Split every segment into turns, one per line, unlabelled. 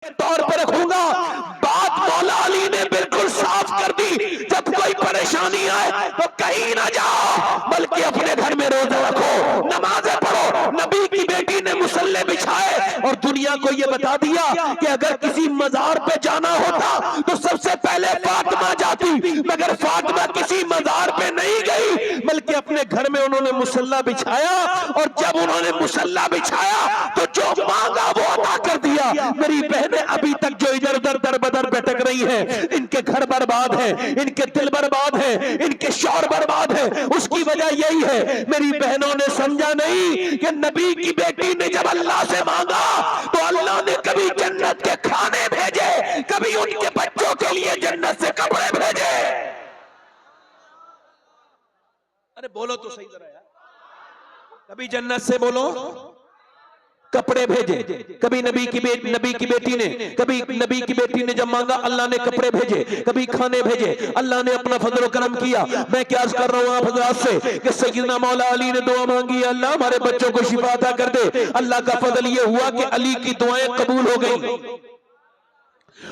के तौर पर रखूंगा। बात मौला अली ने बिल्कुल साफ कर दी, जब कोई परेशानी आए तो कहीं ना जाओ, बल्कि अपने घर में रोजा रखो, नमाजें पढ़ो। नबी की बेटी ने मुसल्ले बिछाए और दुनिया को यह बता दिया कि अगर किसी मजार पे जाना होता तो सबसे पहले फातिमा जाती, मगर फातिमा किसी मजार पे नहीं गई, बल्कि अपने घर में उन्होंने मुसल्ला बिछाया। और जब उन्होंने मुसल्ला बिछाया तो जो मांगा वो अता कर दिया। मेरी बहनें अभी तक जो इधर उधर दर बदर भटक रही हैं, इनके घर बर्बाद है, इनके दिल बर्बाद है, इनके शौहर बर्बाद है, उसकी वजह यही है मेरी बहनों ने समझा नहीं कि नबी की बेटी ने जब अल्लाह से मांगा तो अल्लाह ने कभी जन्नत के खाने भेजे, कभी उनके बच्चों के लिए जन्नत से कपड़े भेजे। अरे बोलो तो सही तरह यार, कभी जन्नत से बोलो कपड़े भेजे, कभी नबी की बेटी ने, कभी नबी की बेटी ने जब मांगा अल्लाह ने कपड़े भेजे, कभी खाने भेजे। अल्लाह ने अपना फजल करम किया। मैं क्या कर रहा हूं आप हजरात से कि सैयदना मौला अली ने दुआ मांगी, अल्लाह हमारे बच्चों को शिफा अता कर दे। अल्लाह का फजल ये हुआ कि अली की दुआएं कबूल हो गई,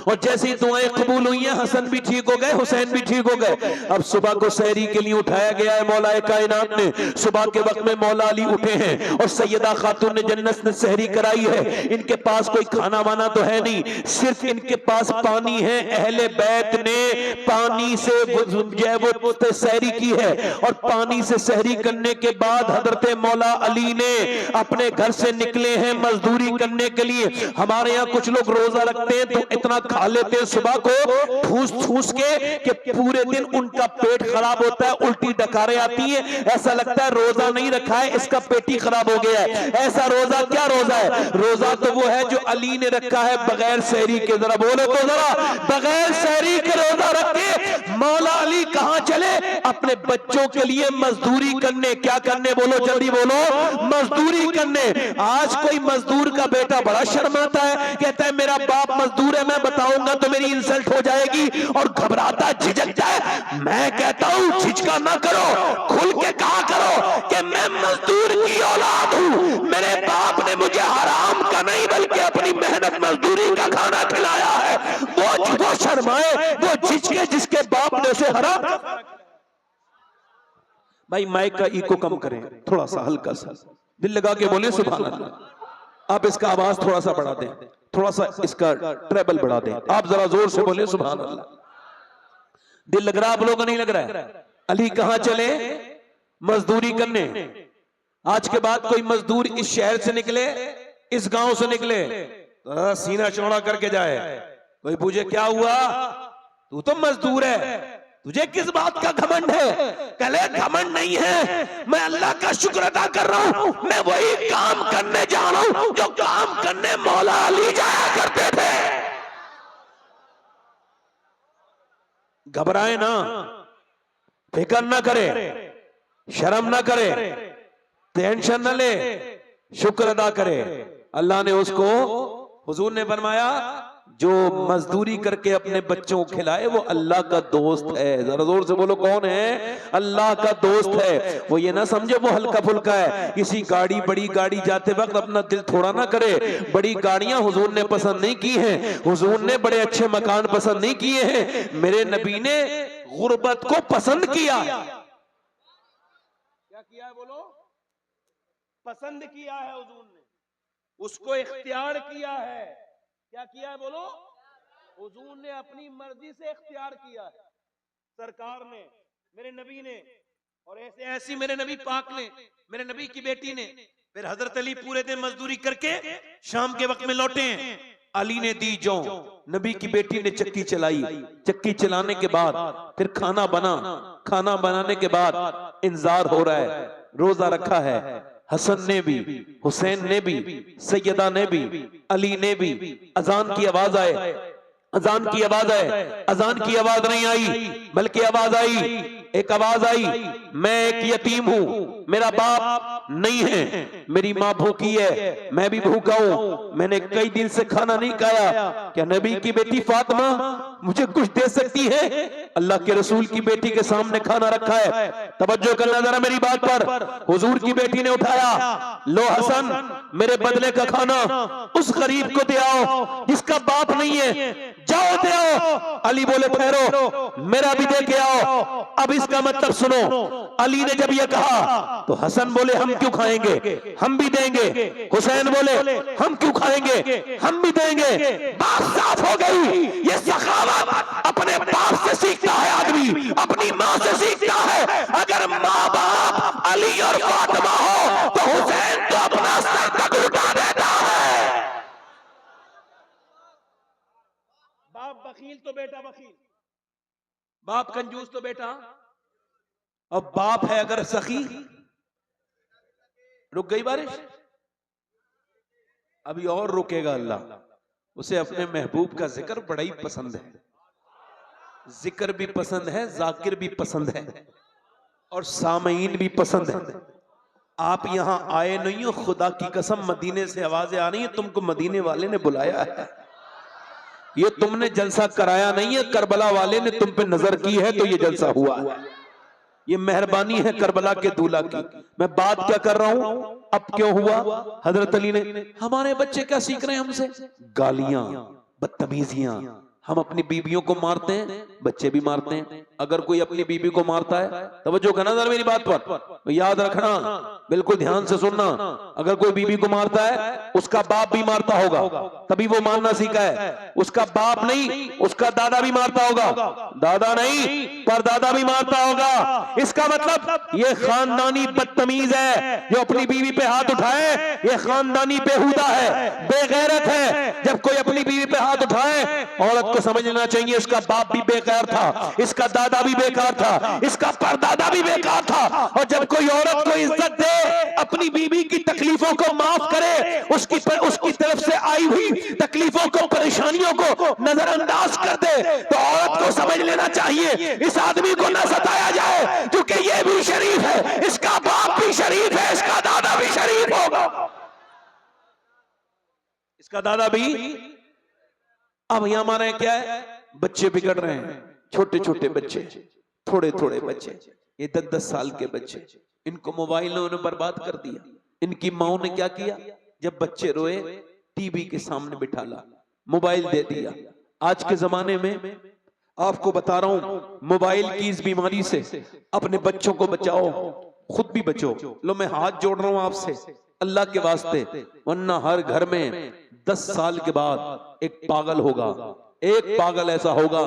और जैसी दुआएं कबूल हुई हैं, हसन भी ठीक हो गए, हुसैन भी ठीक हो गए। अब सुबह को सहरी के लिए उठाया गया है मौला कायनात ने। सुबह के वक्त में मौला अली उठे हैं और सैयदा खातून ने जन्नत ने सहरी कराई है। इनके पास कोई खाना वाना तो है नहीं, सिर्फ इनके पास पानी है। अहले बैत ने पानी से वो सहरी की है, और पानी से सहरी करने के बाद हजरत मौला अली ने अपने घर से निकले हैं मजदूरी करने के लिए। हमारे यहाँ कुछ लोग रोजा रखते हैं तो इतना खा लेते हैं सुबह को ठूस ठूस के कि पूरे दिन उनका पेट खराब होता है, उल्टी डकारें आती हैं, ऐसा लगता है रोजा नहीं रखा है, इसका पेट ही खराब हो गया है। ऐसा रोजा क्या रोजा है? रोजा तो वो है जो अली ने रखा है बगैर सहरी के। जरा बोलो तो जरा, बगैर सहरी के रोजा रख के मौला अली कहां चले? अपने बच्चों के लिए मजदूरी करने। क्या करने? बोलो जल्दी बोलो, मजदूरी करने। आज कोई मजदूर का बेटा बड़ा शर्माता है, कहता है मेरा बाप मजदूर है, मैं बताऊंगा तो मेरी इंसल्ट हो जाएगी, और घबराता झिझक जाए। मैं कहता हूं झिझका ना करो, खुल के कहा करो कि मैं मजदूर की औलाद हूं, मेरे बाप ने मुझे हराम का नहीं बल्कि अपनी मेहनत मजदूरी का खाना खिलाया है। वो शर्माए, वो झिझके जिसके बाप ने उसे हराम। भाई माइक का इको कम करें थोड़ा सा, हल्का सा दिल लगा के बोले सुभान अल्लाह। आप इसका आवाज थोड़ा सा बढ़ा दें, थोड़ा सा इसका ट्रेबल बढ़ा दें। आप जरा जोर से बोले सुभान अल्लाह। दिल लग रहा आप लोगों को नहीं लग रहा है? अली कहां चले? मजदूरी करने। आज के बाद कोई मजदूर इस शहर से निकले, इस गांव से निकले, तो सीना चौड़ा करके जाए। कोई पूछे क्या हुआ? तू तो मजदूर है, तुझे किस बात का घमंड है? कहले घमंड नहीं है, मैं अल्लाह का शुक्र अदा कर रहा हूं, मैं वही काम करने जा रहा हूं जो काम करने मौला अली जाया करते थे। घबराए ना, फिक्र ना करे, शर्म ना करे, टेंशन ना ले, शुक्र अदा करे। अल्लाह ने उसको, हुजूर ने फरमाया जो मजदूरी करके अपने बच्चों को खिलाए वो अल्लाह का दोस्त है। जरा जोर से बोलो कौन है? अल्लाह का दोस्त है। वो ये ना समझे वो हल्का फुल्का है। किसी गाड़ी, बड़ी गाड़ी जाते वक्त अपना दिल थोड़ा ना करे। बड़ी गाड़ियां हुजूर ने पसंद नहीं की हैं, हुजूर ने बड़े अच्छे मकान पसंद नहीं किए हैं। मेरे नबी ने गुर्बत को पसंद किया। क्या किया है? बोलो, पसंद किया है हुजूर ने, उसको इख्तियार किया है। क्या किया है? बोलो, हुजूर ने अपनी मर्जी से इख्तियार किया है। सरकार ने, मेरे नबी ने, और ऐसे ऐसी मेरे नबी पाक ने, मेरे नबी की बेटी ने। फिर हजरत अली पूरे दिन मजदूरी करके शाम के वक्त में लौटे हैं। अली ने दी जौ, नबी की बेटी ने चक्की चलाई। चक्की चलाने के बाद फिर खाना बना। खाना बनाने के बाद इंतजार हो रहा है, रोजा रखा है। हसन ने भी, हुसैन ने भी, सैयदा ने भी, अली ने भी। अजान की आवाज आए, अजान की आवाज आए, अजान की आवाज नहीं आई बल्कि आवाज आई एक आवाज आई, मैं एक यतीम हूं, मेरा बाप नहीं है, मेरी माँ भूखी है, मैं भी भूखा हूं, मैंने कई दिन से खाना नहीं खाया, क्या नबी की बेटी फातिमा मुझे कुछ दे सकती है? अल्लाह के रसूल की बेटी के सामने खाना रखा है, तवज्जो करना जरा मेरी बात पर। हुजूर की बेटी ने उठाया, लो हसन मेरे बदले का खाना उस गरीब को दे आओ जिसका बाप नहीं है, जाओ दे आओ। अली बोले ठहरो, मेरा भी दे के आओ। अब इसका मतलब सुनो, अली ने जब यह कहा तो हसन बोले हम क्यों खाएंगे, हम भी देंगे। हुसैन बोले हम क्यों खाएंगे, हम भी देंगे। बात साफ हो गई, ये सखावत अपने बाप से सीखता है आदमी, अपनी माँ से सीखता है। अगर माँ बाप अली और फातिमा हो तो हुसैन तो अपना सर तक उठा देता है। बाप बखील तो बेटा बखील, बाप कंजूस तो बेटा। अब बाप है अगर सखी, रुक गई बारिश, अभी और रुकेगा अल्लाह। उसे अपने महबूब का जिक्र बड़ा ही पसंद है, जिक्र भी पसंद है, जाकिर भी पसंद है और सामईन भी पसंद है। आप यहां आए नहीं हो, खुदा की कसम मदीने से आवाजें आ रही है, तुमको मदीने वाले ने बुलाया है। ये तुमने जलसा कराया नहीं है, करबला वाले ने तुम पे नजर की है तो ये जलसा हुआ है। ये मेहरबानी है करबला के दूल्हा की। मैं बात क्या कर रहा हूं, अब क्यों हुआ? हजरत अली ने, हमारे बच्चे क्या सीख रहे हैं हमसे? गालियां, बदतमीजियां। हम अपनी बीवियों को मारते हैं, बच्चे भी मारते हैं। अगर कोई अपनी बीवी को मारता है, तवज्जो करना जरा मेरी बात पर, याद रखना, बिल्कुल ध्यान से सुनना। अगर कोई बीवी को मारता है, उसका बाप भी मारता होगा, तभी वो मारना सीखा है। उसका बाप नहीं, उसका दादा भी मारता होगा, दादा नहीं पर दादा भी मारता होगा। इसका मतलब ये खानदानी बदतमीज है, जो अपनी बीवी पे हाथ उठाए ये खानदानी बेहुदा है, बेगैरत है। जब कोई अपनी बीवी पे हाथ उठाए, औरत को समझ लेना चाहिए इसका बाप भी बेकार था, इसका दादा भी बेकार था, इसका परदादा भी बेकार था। और जब कोई औरत को इज्जत दे, अपनी बीवी की तकलीफों को माफ करे, उसकी तरफ से आई हुई तकलीफों को, परेशानियों को नजरअंदाज कर दे, तो औरत को समझ लेना चाहिए इस आदमी को न सताया जाए, क्योंकि ये भी शरीफ है, इसका बाप भी शरीफ है, इसका दादा भी शरीफ होगा, इसका दादा भी। अब यहां हमारे क्या है, बच्चे बिगड़ रहे हैं, छोटे छोटे बच्चे, थोड़े थोड़े बच्चे, ये 10-10 साल के बच्चे, इनको मोबाइलों ने बर्बाद कर दिया। इनकी माओ ने क्या किया, जब बच्चे रोए टीवी के सामने बिठा ला, मोबाइल दे दिया। आज के जमाने में आपको बता रहा हूं, मोबाइल की इस बीमारी से अपने बच्चों को बचाओ, खुद भी बचो। लो मैं हाथ जोड़ रहा हूं आपसे अल्लाह के वास्ते, वरना हर घर में 10 साल के बाद एक पागल होगा, एक पागल ऐसा होगा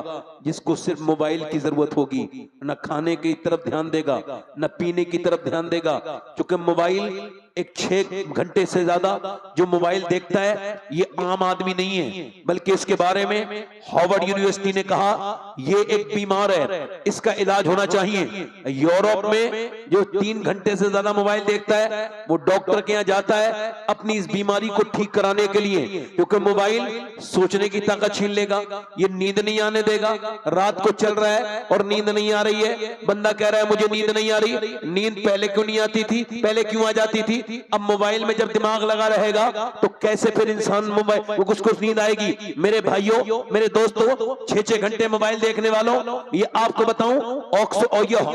जिसको सिर्फ मोबाइल की जरूरत होगी, न खाने की तरफ ध्यान देगा, न पीने की तरफ ध्यान देगा। क्योंकि मोबाइल एक 6 घंटे से ज्यादा जो मोबाइल देखता है ये आम आदमी नहीं है, बल्कि इसके बारे में हार्वर्ड यूनिवर्सिटी ने कहा ये एक बीमार है, इसका इलाज होना चाहिए। यूरोप में जो 3 घंटे से ज्यादा मोबाइल देखता है वो डॉक्टर के यहाँ जाता है अपनी इस बीमारी को ठीक कराने के लिए, क्योंकि मोबाइल सोचने की ताकत छीन लेगा, ये नींद नहीं आने देगा। रात को चल रहा है और नींद नहीं आ रही है, बंदा कह रहा है मुझे नींद नहीं आ रही, नींद पहले क्यों नहीं आती थी, पहले क्यों आ जाती थी? अब मोबाइल में जब दिमाग लगा रहेगा तो कैसे फिर इंसान मोबाइल उसको नींद आएगी? मेरे भाइयों, मेरे दोस्तों, 6-6 घंटे मोबाइल देखने वालों, ये आपको बताऊं,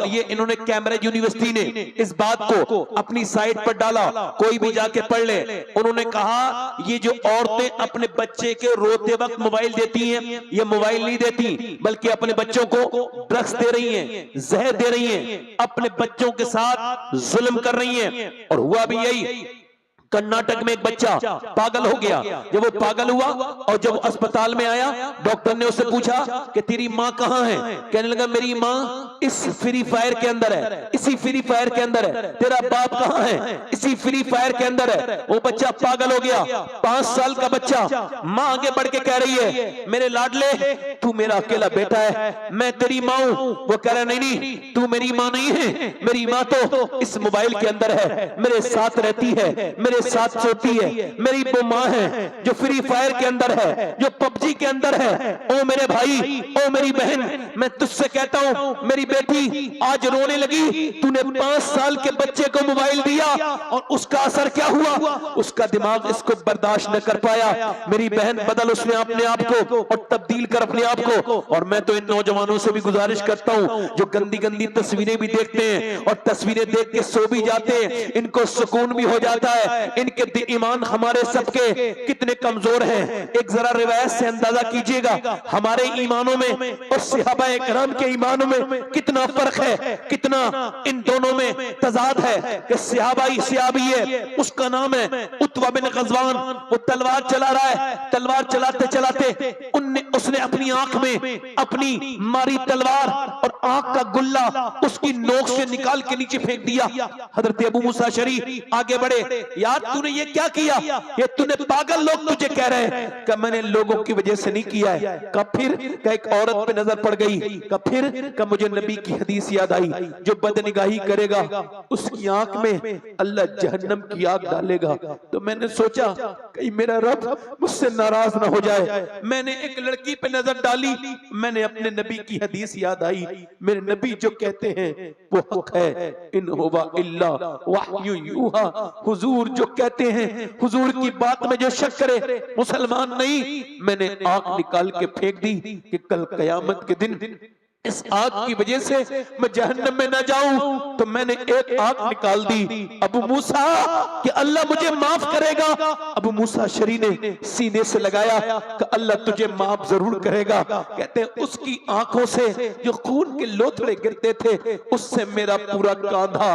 ये इन्होंने कैम्ब्रिज यूनिवर्सिटी ने इस बात को अपनी साइट पर डाला, कोई भी जाके पढ़ ले। उन्होंने कहा ये जो औरतें अपने बच्चे के रोते वक्त मोबाइल देती हैं, ये मोबाइल नहीं देती बल्कि अपने बच्चों को ड्रग्स दे रही हैं, जहर दे रही हैं, अपने बच्चों के साथ जुल्म कर रही हैं। और हुआ भी यही, कर्नाटक में एक बच्चा पागल हो गया। जब वो पागल हुआ और जब अस्पताल में आया, डॉक्टर ने उससे पूछा कि तेरी माँ कहाँ है? कहने लगा मेरी माँ इस फ्री फायर के अंदर है, इसी फ्री फायर के अंदर है। तेरा बाप कहाँ है? इसी फ्री फायर के अंदर है। वो बच्चा पागल हो गया, 5 साल का बच्चा। माँ आगे बढ़ के कह रही है मेरे लाडले तू मेरा अकेला बेटा है, मैं तेरी माँ हूं। वो कह रहा नहीं नहीं, तू मेरी माँ नहीं है, मेरी माँ तो इस मोबाइल के अंदर है, मेरे साथ रहती है, मेरे मेरे साथ सोती है, मेरी वो माँ है जो फ्री फायर के अंदर है, जो पबजी के अंदर है। ओ मेरे भाई, ओ मेरी बहन, मैं तुझसे कहता हूं मेरी बेटी आज रोने लगी, तूने 5 साल के बच्चे को मोबाइल दिया और उसका असर क्या हुआ? उसका दिमाग इसको बर्दाश्त न कर पाया। मेरी बहन बदल उसने अपने आप को और तब्दील कर अपने आप को। और मैं तो इन नौजवानों से भी गुजारिश करता हूं जो गंदी गंदी तस्वीरें भी देखते हैं और तस्वीरें देख के सो भी जाते हैं, इनको सुकून भी हो जाता है। इनके ईमान हमारे सबके कितने कमजोर हैं, एक जरा रिवायत से अंदाजा कीजिएगा हमारे ईमानों में और सहाबाए किराम के ईमानों में कितना फर्क है, कितना इन दोनों में तजाद है। कि सहाबी है, उसका नाम है उत्वा बिन गज़वान, वो तलवार चला रहा है, तलवार चलाते चलाते उसने अपनी आंख में अपनी मारी तलवार और आंख का गुल्ला उसकी नोक से निकाल के नीचे फेंक दिया। हजरत अबू मूसा अशअरी आगे बढ़े, यार तूने ये क्या किया? ये तूने पागल लोग तुझे कह रहे हैं। कि मैंने लोगों की वजह से नहीं किया है। कब फिर का एक औरत पे नजर पड़ गई, कब फिर का मुझे नबी की हदीस याद आई, जो बदनिगाही करेगा उसकी आंख में अल्लाह जहन्नम की आग डालेगा। तो मैंने सोचा कहीं मेरा रब मुझसे नाराज ना हो जाए, मैंने एक लड़की पे नजर डाली, मैंने अपने नबी की हदीस याद आई, मेरे नबी जो कहते हैं वो हक है, इन हुवा इल्ला वहयु यूहा। हुजूर जो कहते हैं, हुजूर की बात में जो शक करे मुसलमान नहीं। मैंने आंख निकाल के फेंक दी कि कल कयामत के दिन इस आग की वजह से मैं जहन्नम में न जाऊं। तो मैंने एक आग निकाल दी, अबू मूसा कि अल्लाह मुझे माफ करेगा। अबू मूसा शरी ने सीने से लगाया कि अल्लाह तुझे माफ जरूर करेगा। कहते हैं उसकी आंखों से जो खून के लोथड़े गिरते थे उससे मेरा पूरा कांधा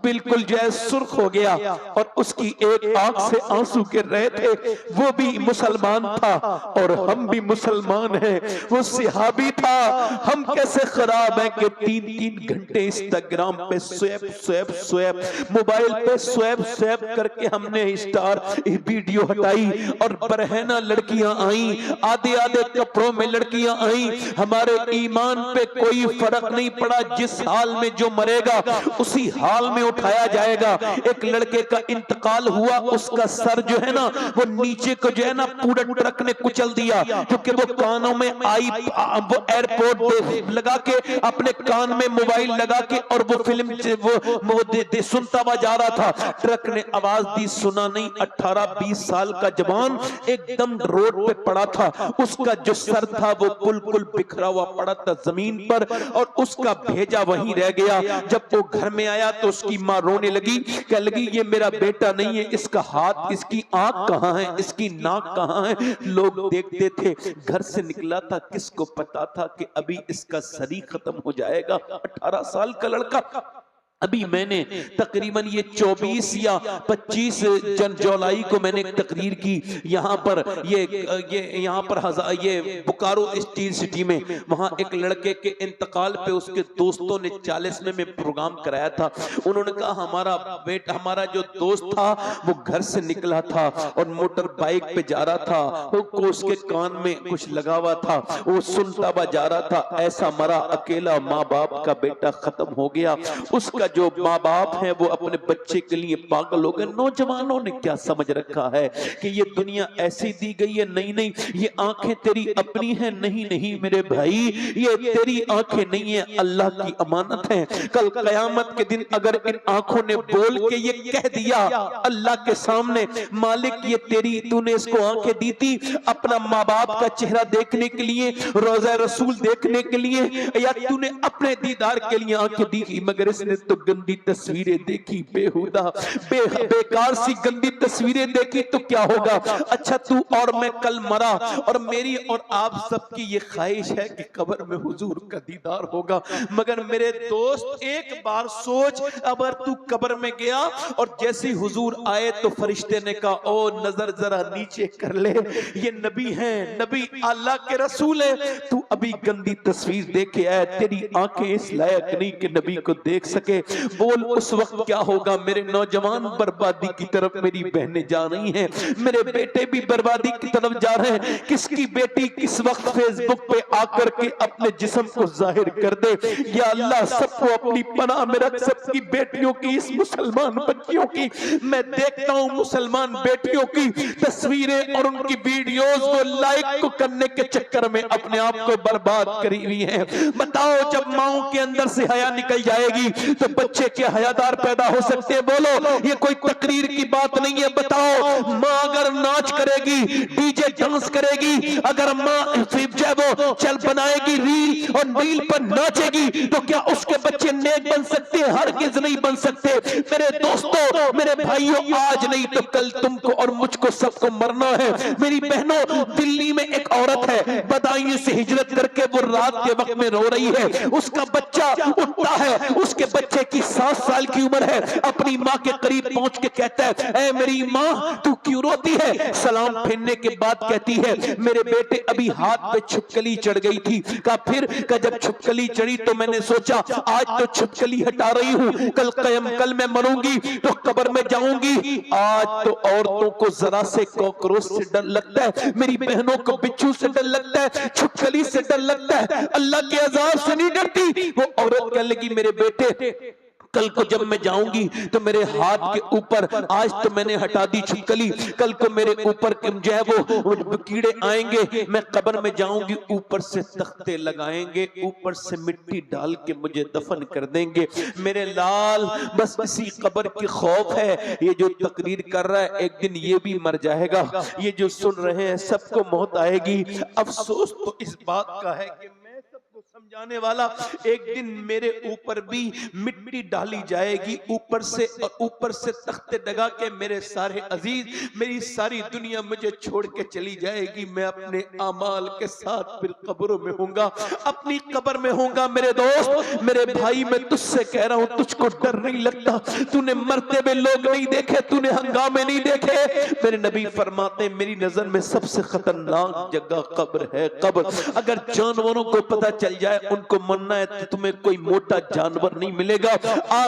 बिल्कुल जो है सुर्ख हो गया और उसकी एक आंख से आंसू गिर रहे थे। वो भी मुसलमान था और हम भी मुसलमान हैं। वो सहाबी था, हम कैसे खराब है कि 3-3 घंटे इंस्टाग्राम पे स्वैप मोबाइल पे स्वैप करके हमने स्टार वीडियो हटाई और बरहना लड़कियां आई, आधे कपड़ों में लड़कियां आई। हमारे ईमान पे कोई फर्क नहीं पड़ा, जिस हाल में जो मरेगा उसी हाल में उठाया जाएगा। एक लड़के का इंतकाल हुआ, उसका सर जो है ना वो नीचे को जो है ना पूरा ट्रक ने कुचल दिया, क्योंकि वो कानों में आई, वो एयरपोर्ट लगा के अपने कान में मोबाइल लगा के और वो फिल्म वो सुनता हुआ जा रहा था। ट्रक ने आवाज दी, सुना नहीं। 18-20 साल का जवान एकदम रोड पे पड़ा था, उसका जो सर था वो बिल्कुल बिखरा हुआ पड़ा था जमीन पर और उसका भेजा वहीं रह गया। जब वो घर में आया तो उसकी माँ रोने लगी, कह लगी ये मेरा बेटा नहीं है, इसका हाथ, इसकी आंख कहाँ है, इसकी नाक कहाँ है। लोग देखते थे, घर से निकला था, किसको पता था कि अभी इसका शरीर खत्म हो जाएगा। 18 साल का लड़का। अभी मैंने तकरीबन ये 24 या 25 जुलाई को मैंने एक तकरीर की यहाँ पर यहाँ पर ये बोकारो स्टील सिटी में। वहाँ एक लड़के के इंतकाल पे उसके दोस्तों ने 40वें में प्रोग्राम कराया था। उन्होंने कहा हमारा जो दोस्त था वो घर से निकला था और मोटर बाइक पे जा रहा था, वो उसके कान में कुछ लगा हुआ था, वो सुनता हुआ जा रहा था, ऐसा मरा अकेला, माँ बाप का बेटा खत्म हो गया। उसका जो माँ बाप है वो अपने बच्चे के लिए पागल हो गए। नौजवानों ने क्या समझ रखा है कि ये दुनिया ऐसी दी गई है? नहीं, ये आंखें तेरी अपनी है। नहीं मेरे भाई, ये तेरी आंखें नहीं है, अल्लाह की अमानत है। कल कयामत के दिन अगर इन आंखों ने बोल के ये कह दिया अल्लाह के सामने, मालिक ये तेरी, तूने इसको आंखें दी थी अपना माँ बाप का चेहरा देखने के लिए, रोज़ा रसूल देखने के लिए, या तूने अपने दीदार के लिए आंखें दी, मगर इसने तो गंदी तस्वीरें देखी, बेहुदा बेकार सी गंदी तस्वीरें देखी, तो क्या होगा? अच्छा तू और मैं कल मरा और मेरी और आप सबकी ये ख्वाहिश है कि कब्र में हुजूर का दीदार होगा। मगर मेरे दोस्त एक बार सोच, अगर तू कब्र में गया और जैसे हुजूर आए तो फरिश्ते ने कहा ओ नजर जरा नीचे कर ले, ये नबी हैं, नबी अल्लाह के रसूल है, तू अभी गंदी तस्वीर देख के आया, तेरी आंखें इस लायक नहीं कि नबी को देख सके। बोल उस वक्त क्या होगा। मेरे नौजवान बर्बादी की तरफ मेरी बहनें जा रही हैं, मेरे बेटे भी बर्बादी की तरफ जा रहे हैं। किसकी बेटी किस वक्त फेसबुक पे आकर के अपने जिस्म को जाहिर कर दे। या अल्लाह सबको अपनी पनाह में रख, सबकी बेटियों की, इस मुसलमान बच्चियों की। मैं देखता हूं मुसलमान बेटियों की तस्वीरें और उनकी वीडियोस को लाइक को करने के चक्कर में अपने आप को बर्बाद करी हुई है। बताओ जब माओ के अंदर से हया निकल जाएगी तो बच्चे के हयादार पैदा हो सकते हैं? बोलो, ये कोई तकरीर की बात नहीं है। बताओ माँ अगर नाच करेगी, डीजे डांस करेगी, अगर माँ वो चल बनाएगी रील और रील पर नाचेगी तो क्या उसके बच्चे नेक बन सकते हैं? हरगिज़ नहीं बन सकते। मेरे दोस्तों, मेरे भाइयों, आज नहीं तो कल तुमको और मुझको सबको मरना है। मेरी बहनों, दिल्ली में एक औरत है, बदायूं से हिजरत करके वो रात के वक्त में रो रही है। उसका बच्चा उठता है, उसके बच्चे की 7 साल की उम्र है, अपनी माँ के करीब पहुंच के कहता है, ऐ मेरी माँ तू क्यों रोती है? सलाम फेरने के बाद कहती है, मेरे बेटे अभी हाथ पे छिपकली चढ़ गई थी। कहा फिर? का जब छिपकली चढ़ी तो मैंने सोचा आज तो छिपकली हटा रही हूँ, कल मैं मरूंगी तो कब्र में जाऊंगी। आज तो औरतों को जरा से कॉकरोच से डर लगता है, मेरी बहनों को बिच्छू से डर लगता है, छिपकली से डर लगता है, अल्लाह के अजाब से नहीं डरती। वो औरत कहने लगी, मेरे बेटे कल को जब मैं जाऊंगी तो मेरे हाथ के ऊपर, आज तो मैंने हटा दी छिपकली, कल को मेरे ऊपर जो है वो कीड़े आएंगे, मैं कब्र में जाऊंगी, ऊपर से तख्ते लगाएंगे, ऊपर से मिट्टी डाल के मुझे दफन कर देंगे। मेरे लाल बस इसी कब्र की खौफ है। ये जो तकरीर कर रहा है एक दिन ये भी मर जाएगा, ये जो सुन रहे हैं सबको मौत आएगी। अफसोस तो इस बात का है कि मैं सबको समझाने वाला, एक दिन मेरे ऊपर भी मिट्टी डाली जाएगी ऊपर से, और ऊपर से तख्ते लगा के मेरे सारे अजीज, मेरी सारी दुनिया मुझे छोड़ के चली जाएगी। मैं अपने आमाल के साथ फिर कब्रों में होऊंगा, अपनी कब्र में होऊंगा। मेरे दोस्त, मेरे भाई, मैं तुझसे कह रहा हूं, तुझको डर नहीं लगता? तूने मरते हुए लोग नहीं देखे, तूने हंगामे नहीं देखे? मेरे नबी फरमाते मेरी नजर में सबसे खतरनाक जगह कब्र है। कब्र अगर जानवरों को पता चल जाए उनको मरना है तो तुम्हें कोई मोटा जानवर नहीं मिलेगा।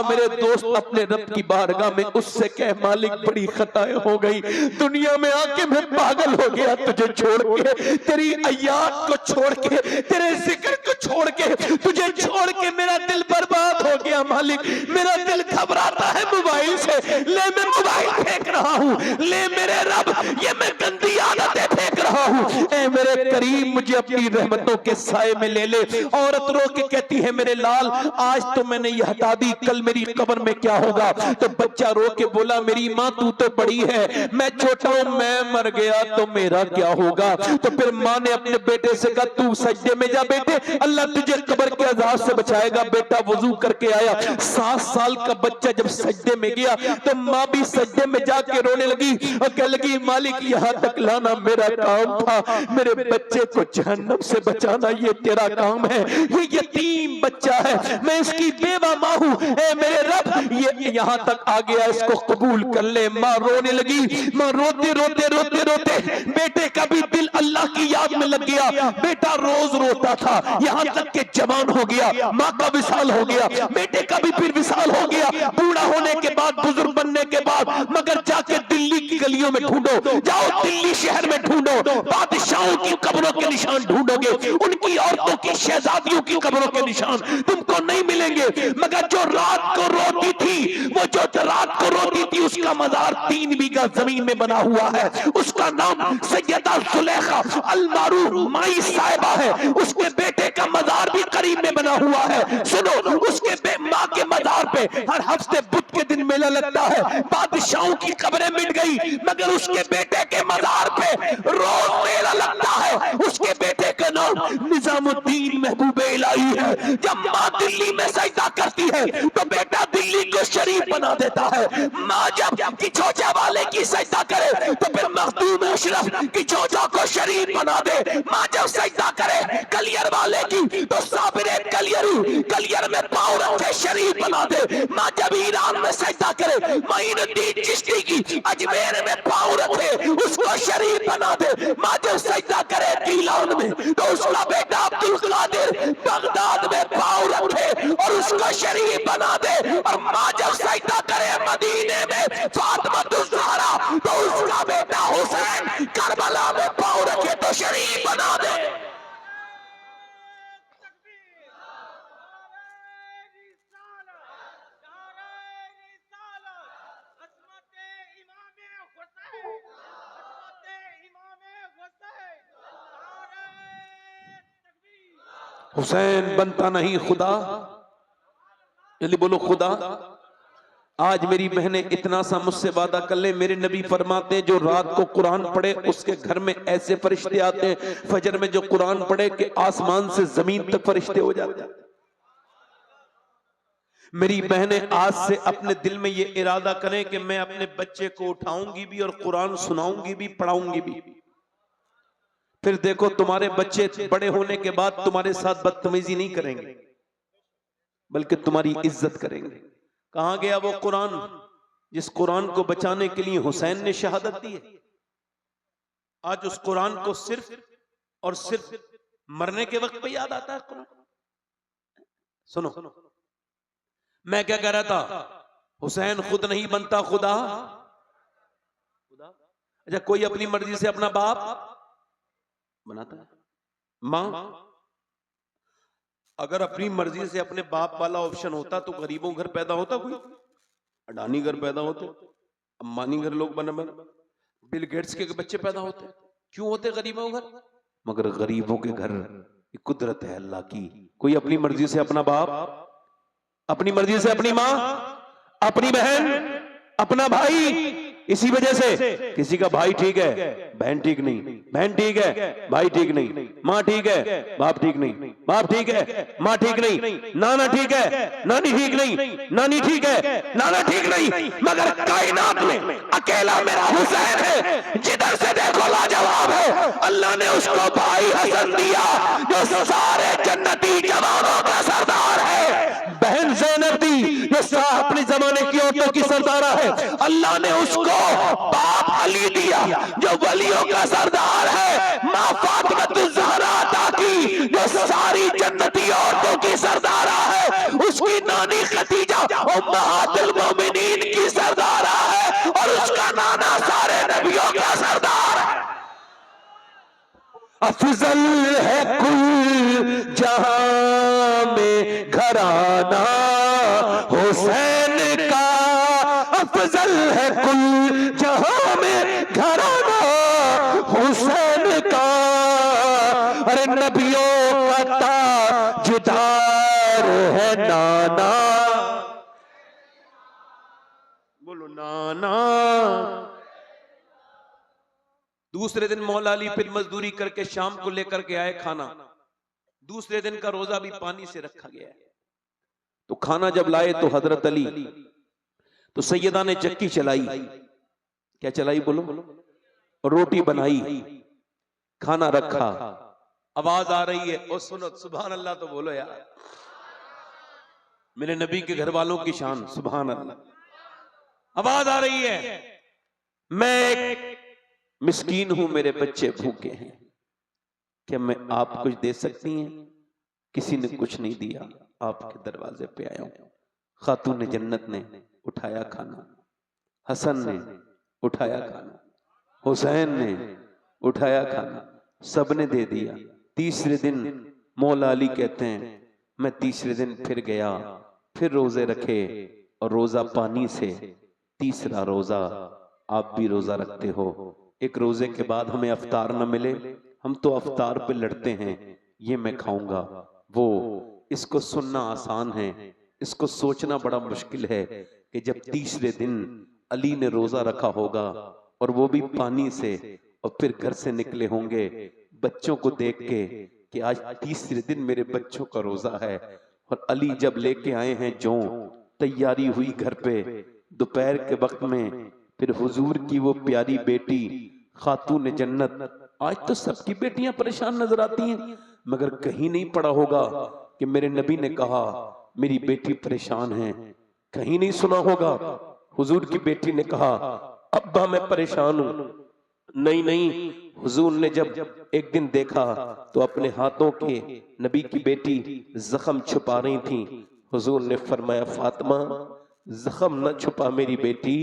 मेरे दोस्त, अपने रब की बारगाह में उससे कह, मालिक बड़ी खताएं हो गई, दुनिया में आके मैं पागल हो गया तुझे छोड़ के, तेरी अयात को छोड़ के, तेरे जिक्र को छोड़ के, तुझे छोड़ के मेरा दिल बर्बाद हो गया। मालिक मेरा दिल घबराता है मोबाइल से, ले मैं मोबाइल फेंक रहा हूँ, ले मेरे रब ये मैं गंदी आदतें फेंक रहा हूँ। ऐ मेरे करीम मुझे अपनी रहमतों के साए में ले ले। औरत रो के कहती है, मेरे लाल आज तो मैंने ये हटा दी, कल मेरी कब्र में क्या होगा? तो बच्चा रो के बोला, मेरी माँ तू तो बड़ी है, मैं छोटा हूं, मैं मर गया तो मेरा क्या होगा? तो फिर माँ ने अपने बेटे से कहा, तू सजदे में जा बेटे, अल्लाह तुझे कब्र के अजाब से बचाएगा। बेटा वजू करके आया, 7 साल का बच्चा जब सजदे में गया तो माँ भी सजदे में जाके रोने लगी और कहने लगी, मालिक यहाँ तक लाना मेरा काम था, मेरे बच्चे को जहन्नम से बचाना ये तेरा काम है। ये यतीम बच्चा है, मैं इसकी बेवा माँ हूँ, मेरे रब ये यहाँ तक आ गया, इसको कबूल कर ले। माँ रोने लगी। माँ रोते रोते रोते रोते बेटे का भी दिल अल्लाह की याद में लग गया। बेटा रोज रोता था, यहाँ तक के जवान हो गया, माँ का विसाल हो गया, बेटे का भी फिर विसाल हो गया, बूढ़ा होने के बाद, बुजुर्ग बनने के बाद। मगर जाके दिल्ली की गलियों में ढूंढो, जाओ दिल्ली शहर में ढूंढो, बादशाहों की कब्रों के निशान ढूंढोगे, उनकी औरतों की, शहजादियों की कब्रों के निशान तुमको नहीं मिलेंगे। मगर जो रात को रोती थी, वो जो रात को रोती थी, उसका मजार 3 बीघा जमीन में बना हुआ है। उसका नाम सैयदा जुलेखा अल-मारूफ माई साहिबा है। उसके बेटे का मजार भी करीब में बना हुआ है। सुनो, उसके माँ के मजार पे हर हफ्ते बुध के दिन मेला लगता है। बादशाहों की कब्रें मिट गई, मगर उसके बेटे के मजार पे रोज मेला लगता है। उसके बेटे का नाम निजामुद्दीन महबूब इलाही है। जब माँ दिल्ली में सजदा करती है तो बेटा दिल्ली को शरीफ बना देता है। माँ जब किचौचा वाले की सजदा करे तो फिर मखदूम अशरफ किचौचा को शरीफ बना दे। माँ जब सजदा करे कलियर वाले की तो साबिरे कलियर में पाँव रखे शरीफ बना दे। माँ जब ईरान में सजदा करे, मोइनुद्दीन चिश्ती की अजमेर में पाँव रखे उसको शरीफ बना दे। माँ जब सजदा करे गीलान में तो उसका बेटा अब्दुल कादिर बगदाद में पाँव रखे और उसको शरीफ बना दे। और माँ जब सजदा करे मदीने में फातिमा ज़हरा, तो उसका बेटा हुसैन करबला में पाँव रखे तो शरीफ बना दे। हुसैन बनता नहीं खुदा, जल्दी बोलो खुदा। आज मेरी बहनें इतना सा मुझसे वादा कर ले, मेरे नबी फरमाते हैं जो रात को कुरान पढ़े उसके घर में ऐसे फरिश्ते आते हैं, फजर में जो कुरान पढ़े कि आसमान से जमीन तक फरिश्ते हो जाते हैं। मेरी बहनें आज से अपने दिल में ये इरादा करें कि मैं अपने बच्चे को उठाऊंगी भी और कुरान सुनाऊंगी भी, पढ़ाऊंगी भी। फिर देखो तुम्हारे बच्चे बड़े होने के बाद तुम्हारे साथ बदतमीजी नहीं करेंगे, बल्कि तुम्हारी इज्जत करेंगे। कहां गया वो कुरान जिस कुरान को बचाने के लिए हुसैन ने शहादत दी है? आज उस कुरान को सिर्फ और सिर्फ मरने के वक्त पे याद आता है कुरान। सुनो, मैं क्या कह रहा था, हुसैन खुद नहीं बनता खुदा। अच्छा, कोई अपनी मर्जी से अपना बाप बनाता है? मां अगर अपनी मर्जी से अपने बाप वाला ऑप्शन होता तो गरीबों घर पैदा होता, कोई अडानी घर पैदा होते, अंबानी घर लोग बने, बिल गेट्स के बच्चे पैदा होते। क्यों होते गरीबों घर? मगर गरीबों के घर कुदरत है अल्लाह की। कोई अपनी मर्जी से अपना बाप, अपनी मर्जी से अपनी माँ, अपनी बहन, अपना भाई। इसी वजह से किसी का भाई ठीक है, बहन ठीक नहीं, बहन ठीक है, भाई ठीक नहीं, माँ ठीक है, बाप ठीक नहीं, बाप ठीक है, माँ ठीक नहीं, नाना ठीक है, नानी ठीक नहीं, नानी ठीक है, नाना ठीक नहीं। मगर कायनात में अकेला मेरा हुसैन है, जिधर से देखो लाजवाब है। अल्लाह ने उसको भाई हसन दिया जो सारे जन्नती जवानों का सरदार है। बहन ज़ैनब दी जो अपने जमाने की औरतों की सरदारा है। अल्लाह ने उसको बाप अली दिया जो वलियों का सरदार है। माँ फातिमा ज़हरा अता की जो सारी जन्नती औरतों की सरदारा है। उसकी नानी खदीजा उम्महातुल मोमिनीन की सरदारा है और उसका नाना सारे नबियों का सरदार है। अफजल है कुल जहां में घराना हुसैन का, अफजल है कुल जहां में घराना हुसैन का। अरे नबियों का ताजदार है नाना, बोलो नाना। दूसरे दिन मौला अली फिर मजदूरी करके शाम को लेकर के आए खाना। दूसरे दिन का रोजा भी पानी से रखा गया है। तो खाना जब लाए तो हजरत अली, तो सैयदा ने चक्की चलाई, क्या चलाई बोलो, और रोटी बनाई, खाना रखा। आवाज आ रही है, ओ सुनो सुभान अल्लाह तो बोलो यार, मेरे नबी के घर वालों की शान, सुभान अल्लाह। आवाज आ रही है, मैं मिस्कीन हूं, मेरे बच्चे भूखे हैं, क्या मैं आप कुछ दे सकती हैं? किसी ने कुछ नहीं दिया, आपके दरवाजे पे आया हूं। खातून जन्नत ने उठाया खाना, हसन ने उठाया खाना, हुसैन ने उठाया खाना, सबने दे दिया। तीसरे दिन मौला अली कहते हैं मैं तीसरे दिन फिर गया, फिर रोजे रखे और रोजा पानी से। तीसरा रोजा आप भी रोजा रखते हो, एक रोजे के बाद हमें अफ्तार न मिले, हम तो अफ्तार पे लड़ते हैं, ये मैं खाऊंगा वो। इसको सुनना आसान है, इसको सोचना बड़ा मुश्किल है कि जब तीसरे दिन अली ने रोजा रखा होगा और वो भी पानी से, और फिर घर से निकले होंगे बच्चों को देख के कि आज तीसरे दिन मेरे बच्चों का रोजा है। और अली जब लेके आए हैं जो तैयारी हुई घर पे दोपहर के वक्त में, फिर हुजूर की वो प्यारी बेटी खातून जन्नत। आज तो सबकी बेटियां परेशान नजर आती हैं, मगर कहीं नहीं पड़ा होगा कि मेरे नबी ने कहा मेरी बेटी परेशान है। कहीं नहीं सुना होगा हुजूर की बेटी ने कहा अब्बा मैं परेशान हूं। नहीं नहीं, हुजूर ने जब एक दिन देखा तो अपने हाथों के नबी की बेटी जख्म छुपा रही थी, हुजूर ने फरमाया फातिमा जख्म न छुपा मेरी बेटी,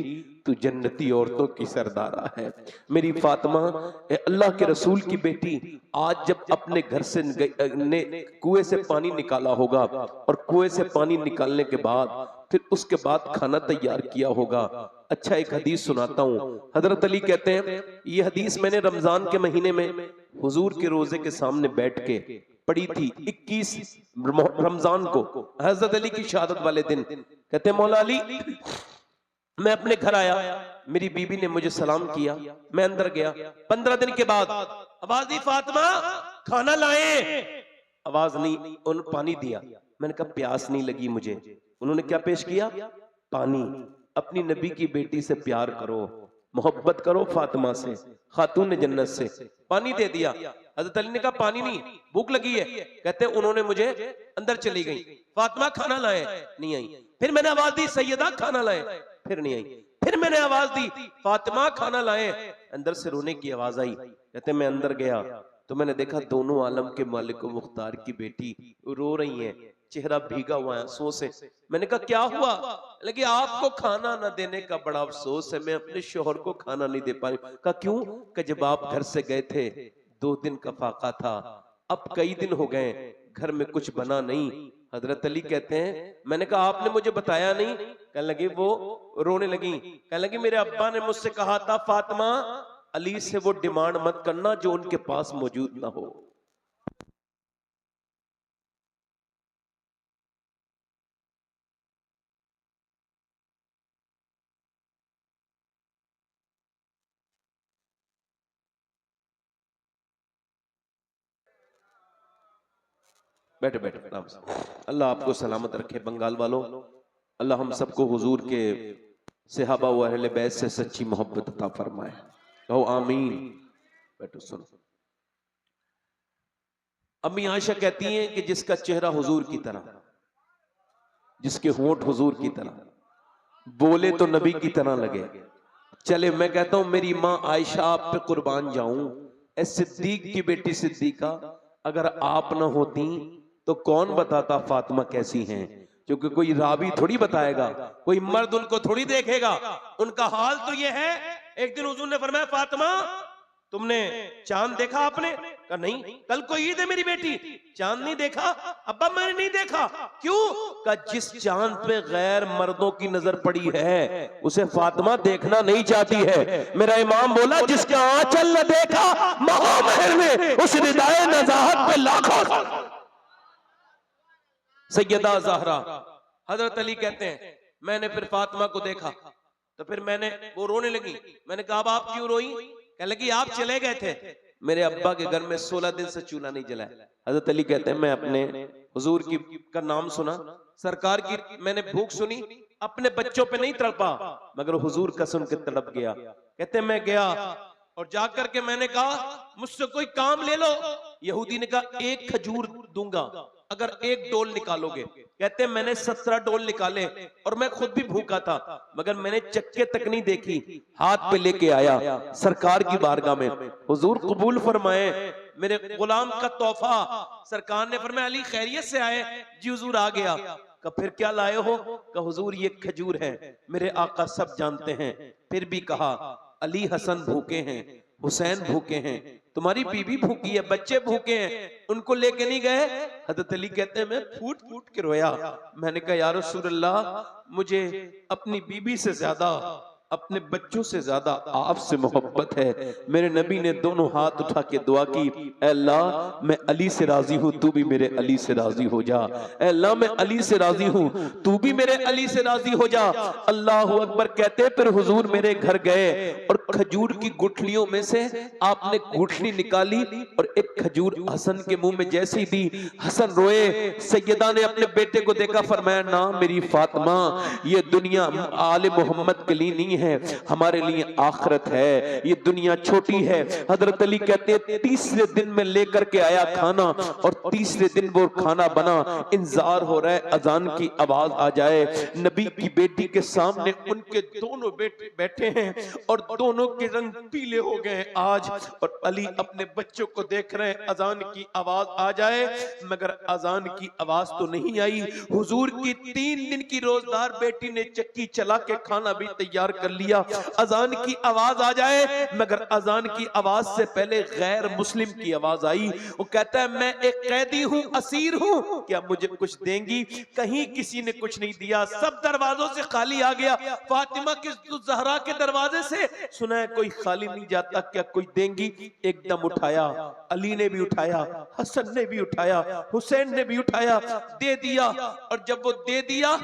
तू जन्नती औरतों की सरदारा है। मेरी फातिमा अल्लाह के रसूल की बेटी, आज जब अपने घर से ने कुएं से पानी निकाला होगा और कुएं से पानी निकालने के बाद फिर उसके बाद खाना तैयार किया होगा। अच्छा एक हदीस सुनाता हूँ। हजरत अली कहते हैं ये हदीस मैंने रमजान के महीने में हुजूर के रोजे के सामने बैठ के पढ़ी थी 21 रमजान को, हजरत अली की शहादत वाले दिन। कहते हैं मौला अली मैं अपने घर आया, मेरी बीबी ने मुझे सलाम किया, मैं अंदर गया। 15 दिन के बाद आवाज दी फातिमा खाना लाए, आवाज नहीं, उन पानी दिया। मैंने कहा प्यास नहीं लगी मुझे। उन्होंने क्या पेश किया? पानी। अपनी नबी की बेटी से प्यार करो, मोहब्बत करो, फातिमा से, खातून जन्नत से। पानी दे दिया। हज़रत अली ने कहा पानी नहीं, भूख लगी है। कहते उन्होंने मुझे अंदर चली गई, फातिमा खाना लाए, नहीं आई। फिर मैंने आवाज दी सैयदा खाना लाए, फिर नहीं आई। फिर मैंने आवाज दी फातिमा खाना लाए, अंदर से रोने की आवाज आई। कहते मैं अंदर गया तो मैंने देखा दोनों आलम के मालिक मुख्तार की बेटी रो रही हैं, चेहरा भीगा हुआ है आंसुओं से। मैंने कहा क्या हुआ? लेकिन आपको खाना न देने का बड़ा अफसोस है, मैं अपने शोहर को खाना नहीं दे पा रही। कहा क्यों? कि जब आप घर से गए थे 2 दिन का फाका था, अब कई दिन हो गए घर में कुछ बना नहीं। हजरत अली कहते हैं मैंने कहा आपने मुझे बताया नहीं। कहने लगी, वो रोने लगी, कहने लगी मेरे अब्बा ने मुझसे कहा था फातिमा अली से वो डिमांड मत करना जो उनके पास मौजूद ना हो। बैठे बैठे आराम से। अल्लाह आपको सलामत रखे बंगाल वालों। अल्लाह हम सबको हुजूर के सहाबा व अहले बैत से सच्ची मोहब्बत अता फरमाए। कहो आमीन। बैठो सुनो। अम्मी आयशा कहती हैं कि जिसका चेहरा हुजूर की तरह, जिसके होंठ हुजूर की तरह, बोले तो नबी की तरह लगे, चले। मैं कहता हूं मेरी माँ आयशा आप पे कुर्बान जाऊं। ए सिद्दीक की बेटी सिद्दीका, अगर आप ना होती तो कौन बताता फातिमा कैसी हैं? क्योंकि कोई रावी थोड़ी बताएगा, कोई मर्द उनको थोड़ी देखेगा। उनका हाल तो ये है। एक दिन हुजूर ने फरमाया फातिमा तुमने चांद देखा? आपने कहा नहीं, कल को ईद है मेरी बेटी, चांद नहीं देखा? अब्बा मैंने नहीं देखा। क्यों? कहा जिस चांद पे गैर मर्दों की नजर पड़ी है उसे फातिमा देखना नहीं चाहती है। मेरा इमाम बोला जिसका आंचल न देखा महामहर में उस निदाए नजाहत पे लाखों। सैयदा ज़हरा हजरत अली कहते हैं मैंने फिर फातिमा को देखा तो फिर मैंने, वो रोने लगी। मैंने कहा अब आप क्यों रोई? कहने लगी आप चले गए थे, मेरे अब्बा के घर में 16 दिन से चूल्हा नहीं जला। हजरत अली कहते हैं मैं अपने हुजूर की का नाम सुना, सरकार की मैंने भूख सुनी, अपने बच्चों पे नहीं तड़पा मगर हुजूर का सुन के तड़प गया। कहते मैं गया और जाकर के मैंने कहा मुझसे कोई काम ले लो। यहूदी ने कहा 1 खजूर दूंगा अगर 1 डोल निकालोगे। कहते मैंने 17 डोल निकाले और मैं खुद भी भूखा था मगर मैंने चक्के तक नहीं देखी, हाथ पे लेके आया सरकार की बारगाह में। हुजूर कबूल फरमाए मेरे गुलाम का तोहफा। सरकार ने फरमाया अली खैरियत से आए? जी हुजूर आ गया। का फिर क्या लाए हो? का हुजूर ये खजूर है, मेरे आका सब जानते हैं। फिर भी कहा अली हसन भूखे हैं, हुसैन भूखे हैं, तुम्हारी बीवी भूखी है, बच्चे भूखे हैं, उनको लेके नहीं गए? हजरत अली कहते हैं मैं फूट फूट के रोया। मैंने कहा या रसूल अल्लाह मुझे अपनी बीवी से ज्यादा, अपने बच्चों से ज्यादा आपसे मोहब्बत है। मेरे नबी ने दोनों हाथ उठा के दुआ की, ऐ अल्लाह मैं अली से राजी हूँ, तू भी मेरे अली से राजी हो जा। ऐ अल्लाह मैं अली से राजी हूँ, तू भी मेरे अली से राजी हो जा। अल्लाह अकबर कहते फिर हुजूर मेरे घर गए और खजूर की गुठलियों में से आपने गुठली निकाली और एक खजूर हसन के मुंह में जैसे ही दी, हसन रोए। सैयदा ने अपने बेटे को देखा, फरमाया ना मेरी फातिमा ये दुनिया आले मोहम्मद के लिए नहीं है, हैं, हमारे लिए आखिरत है, ये दुनिया छोटी है। हजरत अली कहते हैं तीसरे दिन में लेकर के आया खाना और तीसरे दिन वो खाना बना, इंतजार हो रहा है अजान की आवाज आ जाए। नबी की बेटी के सामने उनके दोनों बेटे बैठे हैं और दोनों के रंग पीले हो गए आज, और अली अपने बच्चों को देख रहे हैं अजान की आवाज आ जाए, मगर अजान की आवाज तो नहीं आई। हुजूर की 3 दिन की रोजदार बेटी ने चक्की चला के खाना भी तैयार कर लिया, अजान की आवाज आ जाए, मगर अजान की आवाज से पहले गैर मुस्लिम की आवाज आई। वो कहता है मैं एक कैदी हूं, असीर हूं, क्या मुझे कुछ देंगी? कहीं किसी ने कुछ नहीं दिया, सब दरवाजों से खाली आ गया। फातिमा की ज़हरा के दरवाजे से सुना है कोई खाली नहीं जाता, क्या कोई देंगी? एकदम उठाया, अली ने भी उठाया, हसन ने भी उठाया, हुसैन ने भी उठाया, दे दिया। और जब वो दे दिया,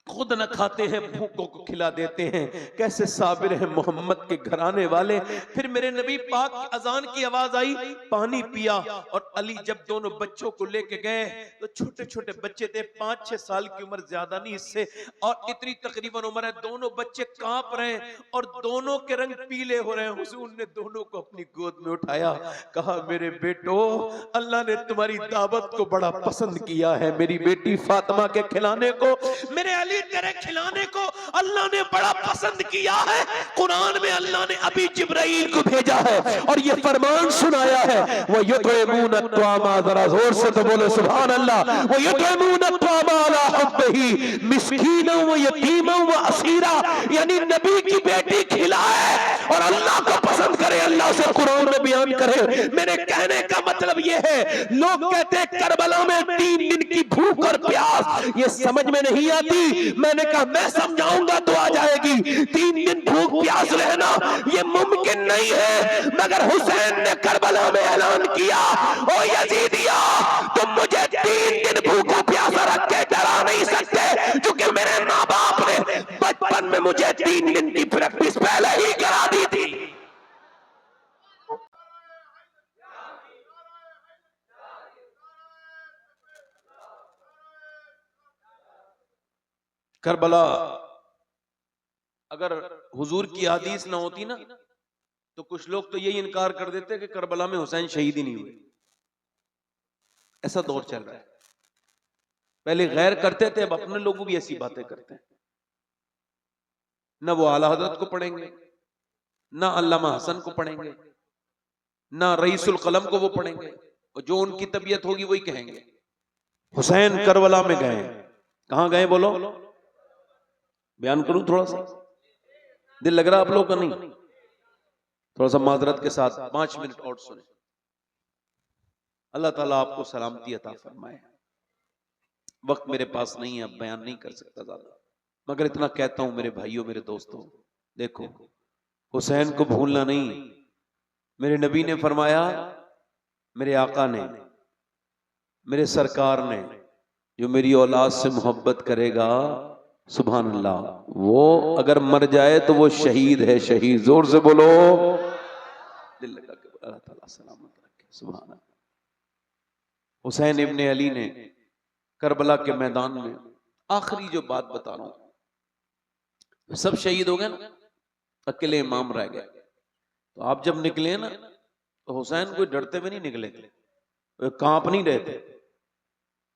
खुद न खाते हैं, भूखों को खिला देते हैं। कैसे साबिर हैं मोहम्मद के घराने वाले। फिर मेरे नबी पाक की अजान की आवाज आई, पानी पिया, और अली जब दोनों बच्चों को लेके गए तो छोटे छोटे बच्चे थे, 5-6 साल की उम्र, ज्यादा नहीं इससे, और इतनी तकरीबन उम्र है। दोनों बच्चे कांप रहे हैं और दोनों के रंग पीले हो रहे हैं। हुजूर ने दोनों को अपनी गोद में उठाया, कहा मेरे बेटो, अल्लाह ने तुम्हारी दावत को बड़ा पसंद किया है, मेरी बेटी फातिमा के खिलाने को, मेरे अली तेरे खिलाने को अल्लाह ने बड़ा पसंद किया है। कुरान में अल्लाह ने अभी जिब्राइल को भेजा है और ये फरमान सुनाया है, वो युतइमून अत्वामा, जरा जोर से तो बोले सुभान अल्लाह, वो युतइमून अत्वामा अला हुब्बिही मिस्कीना व यतीमा व असीरा, यानी नबी की बेटी खिलाए और अल्लाह को पसंद करे, अल्लाह से कुरान में बयान करे। मेरे कहने का मतलब ये है, लोग कहते हैं करबला में 3 दिन की भूख और प्यास, ये समझ में नहीं आती। मैंने कहा मैं समझाऊंगा तो आ जाएगी। 3 दिन भूख प्यास रहना ये मुमकिन नहीं है, मगर हुसैन ने करबला में ऐलान किया, ओ यजीदिया, तुम मुझे 3 दिन भूखा प्यासा रख के डरा नहीं सकते, क्योंकि मेरे माँ बाप ने बचपन में मुझे 3 दिन की प्रैक्टिस पहले ही करा दी थी। करबला, अगर हुजूर की हदीस ना होती ना, तो कुछ लोग तो यही इनकार कर देते कि करबला में हुसैन शहीद ही नहीं हुए। ऐसा दौर चल रहा है। पहले गैर करते थे, अब अपने लोग भी ऐसी बातें करते हैं। न वो आला हजरत को पढ़ेंगे, ना अल्लामा हसन को पढ़ेंगे, ना रईसुल कलम को वो पढ़ेंगे, और जो उनकी तबीयत होगी वही कहेंगे। हुसैन करबला में गए, कहां गए बोलो? बयान करूं थोड़ा सा? दिल लग रहा आप लोग का? नहीं, थोड़ा सा माजरत के साथ 5 मिनट और सुने। अल्लाह ताला आपको सलामती अता फरमाए। वक्त मेरे पास नहीं है, अब बयान नहीं कर सकता ज्यादा, मगर इतना कहता हूं मेरे भाइयों, मेरे दोस्तों, देखो हुसैन को भूलना नहीं। मेरे नबी ने फरमाया, मेरे आका ने, मेरे सरकार ने, जो मेरी औलाद से मोहब्बत करेगा, सुभान अल्लाह, वो अगर मर जाए तो वो शहीद है, शहीद। जोर से बोलो, दिल लगा के बोलो, अल्लाह ताला सलामत रखे, सुभान अल्लाह। हुसैन इब्ने अली ने करबला के मैदान में, आखिरी जो बात बता रहा हूं, सब शहीद हो गए ना, अकेले इमाम रह गए। तो आप जब निकले ना, तो हुसैन कोई डरते हुए नहीं निकले, कांप नहीं रहे थे,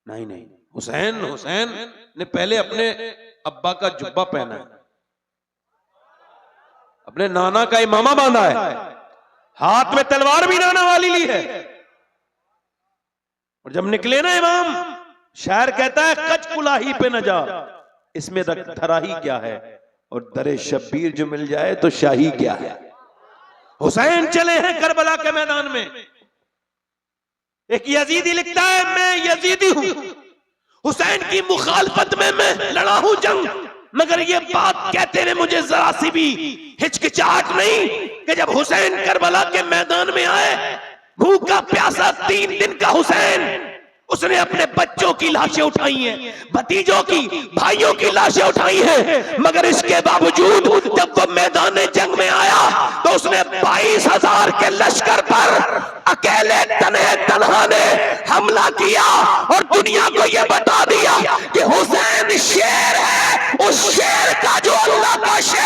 नहीं नहीं। हुसैन ने पहले अपने अब्बा का जुब्बा पहना है, अपने नाना का इमामा बांधा है, हाथ में तलवार भी नाना वाली ली है, और जब निकले ना इमाम, शायर कहता है कच कुलाही पे न जा, इसमें धरा ही क्या है, और दरे शब्बीर जो मिल जाए तो शाही क्या है। हुसैन चले हैं करबला के मैदान में। एक यजीदी लिखता है, मैं यजीदी हूं, हुसैन की मुखालफत में मैं लड़ा हूं जंग, मगर ये बात कहते हुए मुझे जरा सी भी हिचकिचाहट नहीं कि जब हुसैन करबला के मैदान में आए, भूखा प्यासा 3 दिन का हुसैन, उसने अपने बच्चों की लाशें उठाई हैं, भतीजों की, भाइयों की लाशें उठाई हैं, मगर इसके बावजूद जब वो मैदान जंग में आया तो उसने 22,000 के लश्कर पर अकेले तन्हा ने हमला किया और दुनिया को यह बता दिया कि हुसैन शेर है, उस शेर का जो अल्लाह का शेर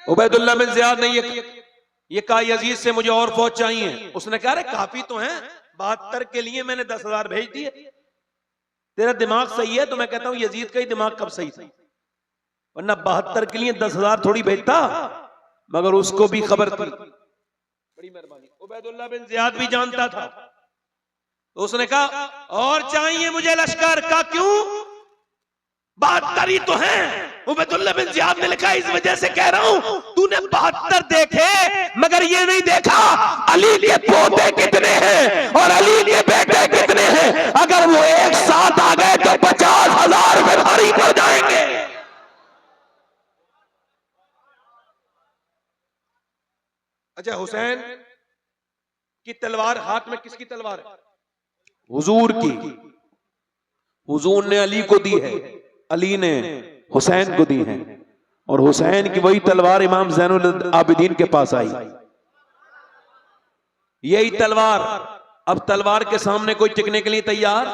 उबैदुल्लाह बिन ज़ियाद ने ये कहा यजीद से मुझे और फौज चाहिए। उसने कहा अरे काफी तो हैं, 72 के लिए मैंने 10,000 भेज दिए। तेरा दिमाग सही है तो मैं कहता हूं यजीद का ही दिमाग कब सही था, वरना 72 के लिए 10,000 थोड़ी भेजता। मगर उसको भी खबर थी। बड़ी मेहरबानी। उबैदुल्लाह बिन ज़ियाद भी जानता था, तो उसने कहा और चाहिए मुझे लश्कर का। क्यों? 72 ही तो हैं। उबैदुल्लाह बिन ज़ियाद ने लिखा इस वजह से कह रहा हूं, तूने 72 देखे मगर ये नहीं देखा अली के पोते कितने हैं और अली के बेटे कितने हैं। अगर वो एक साथ आ गए तो 50,000 में भारी पड़ जाएंगे। अच्छा, हुसैन की तलवार हाथ में किसकी तलवार है? हुजूर की। हुजूर ने अली को दी है, अली ने हुसैन को दी है, और हुसैन की वही तलवार इमाम ज़ैनुल आबिदीन के पास आई। यही तलवार। अब तलवार के सामने कोई टिकने के लिए तैयार?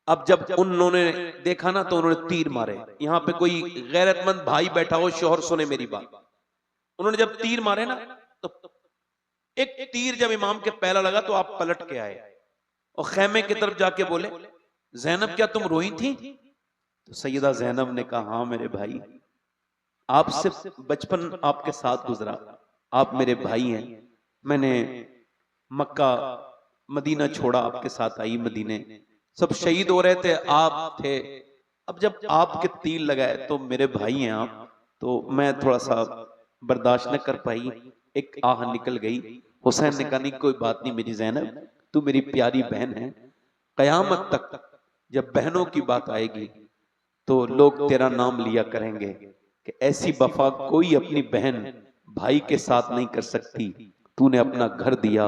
अब जब उन्होंने देखा ना तो उन्होंने तीर मारे। यहां पे कोई गैरतमंद भाई बैठा हो, शोहर सुने मेरी बात। उन्होंने जब तीर मारे ना तो एक तीर जब इमाम के पहला लगा तो आप पलट के आए और खैमे की तरफ जाके बोले ज़ैनब क्या तुम रोई थी? तो सैयदा ज़ैनब ने कहा हाँ मेरे भाई, आपसे बचपन आपके साथ गुजरा, आप मेरे भाई हैं। मैंने मक्का मदीना छोड़ा, आपके साथ आई मदीने, सब शहीद हो रहे थे, आप थे। अब जब आपके तीर लगाए तो मेरे भाई हैं आप, तो मैं थोड़ा सा बर्दाश्त न कर पाई, एक आह निकल गई। हुसैन ने कहा नहीं कोई बात नहीं मेरी ज़ैनब, तू मेरी प्यारी बहन है। कयामत तक जब बहनों की बात आएगी तो लोग तेरा नाम लिया करेंगे कि ऐसी वफा कोई अपनी बहन भाई के साथ नहीं कर सकती। तूने अपना घर दिया,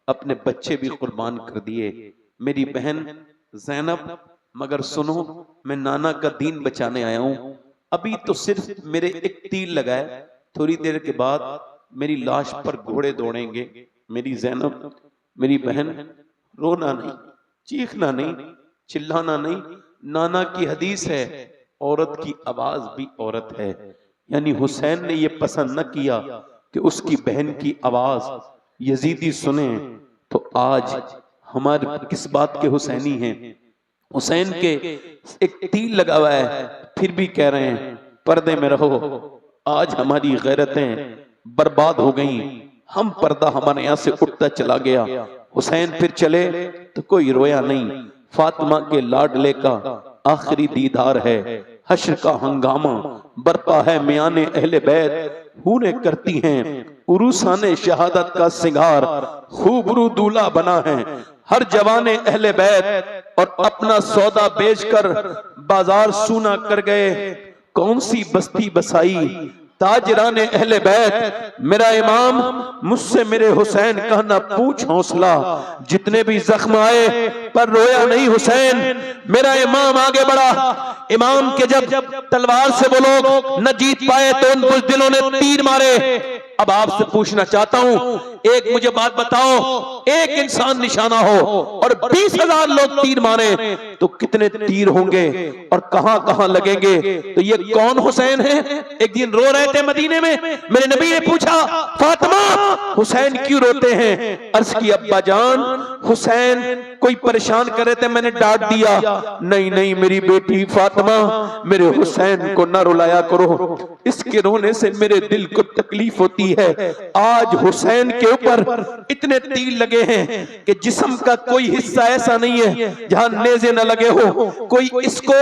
अपने बच्चे भी कुर्बान कर दिए मेरी बहन ज़ैनब। मगर सुनो, मैं नाना का दीन बचाने आया हूं। अभी तो सिर्फ मेरे एक तीर लगाए, थोड़ी देर के बाद मेरी लाश पर घोड़े दौड़ेंगे। मेरी ज़ैनब, मेरी बहन, रोना नहीं, चीखना नहीं, चिल्लाना नहीं। नाना की हदीस है, औरत की आवाज भी औरत है। यानी हुसैन ने यह पसंद न किया कि उसकी बहन की आवाज यजीदी सुने। तो आज हमारे किस बात के हुसैनी हैं? हुसैन के एक तीर लगा हुआ है, फिर भी कह रहे हैं पर्दे में रहो। आज हमारी गैरतें बर्बाद हो गई, हम पर्दा हमारे यहाँ से उठता चला गया। हुसैन फिर चले तो कोई रोया नहीं। फातिमा के लाडले का आखिरी दीदार है, हश्र का हंगामा बरपा है मियाने अहले बैत, हूने करती हैं उरूसाने शहादत का सिंगार। खूबरू दूल्हा बना है हर जवाने अहले बैत, और अपना सौदा बेचकर बाजार सूना कर गए। कौन सी बस्ती बसाई ताजराने अहले बैत। मेरा इमाम मुझसे मेरे हुसैन का न पूछ हौसला, जितने भी जख्म आए पर रोया नहीं हुसैन। मेरा इमाम आगे बढ़ा। इमाम के जब तलवार से वो लोग न जीत पाए तो उन बुज़दिलों ने तीर मारे। अब आपसे पूछना चाहता हूं, एक मुझे बात बताओ, एक इंसान निशाना हो और 20,000 लोग तीर मारे तो कितने तीर होंगे और कहां कहां लगेंगे? तो ये कौन हुसैन है? एक दिन रो रहे थे मदीने में, मेरे नबी ने पूछा फातिमा हुसैन क्यों रोते हैं? अर्ज की अब्बा जान हुसैन कोई परेशान कर रहे थे, मैंने डांट दिया। नहीं नहीं मेरी बेटी फातिमा, मेरे हुसैन को न रुलाया करो, इसके रोने से मेरे दिल को तकलीफ होती है। आज हुसैन के ऊपर इतने तीर लगे हैं कि जिस्म का कोई हिस्सा ऐसा नहीं है जहां नेज़े न लगे हो। कोई इसको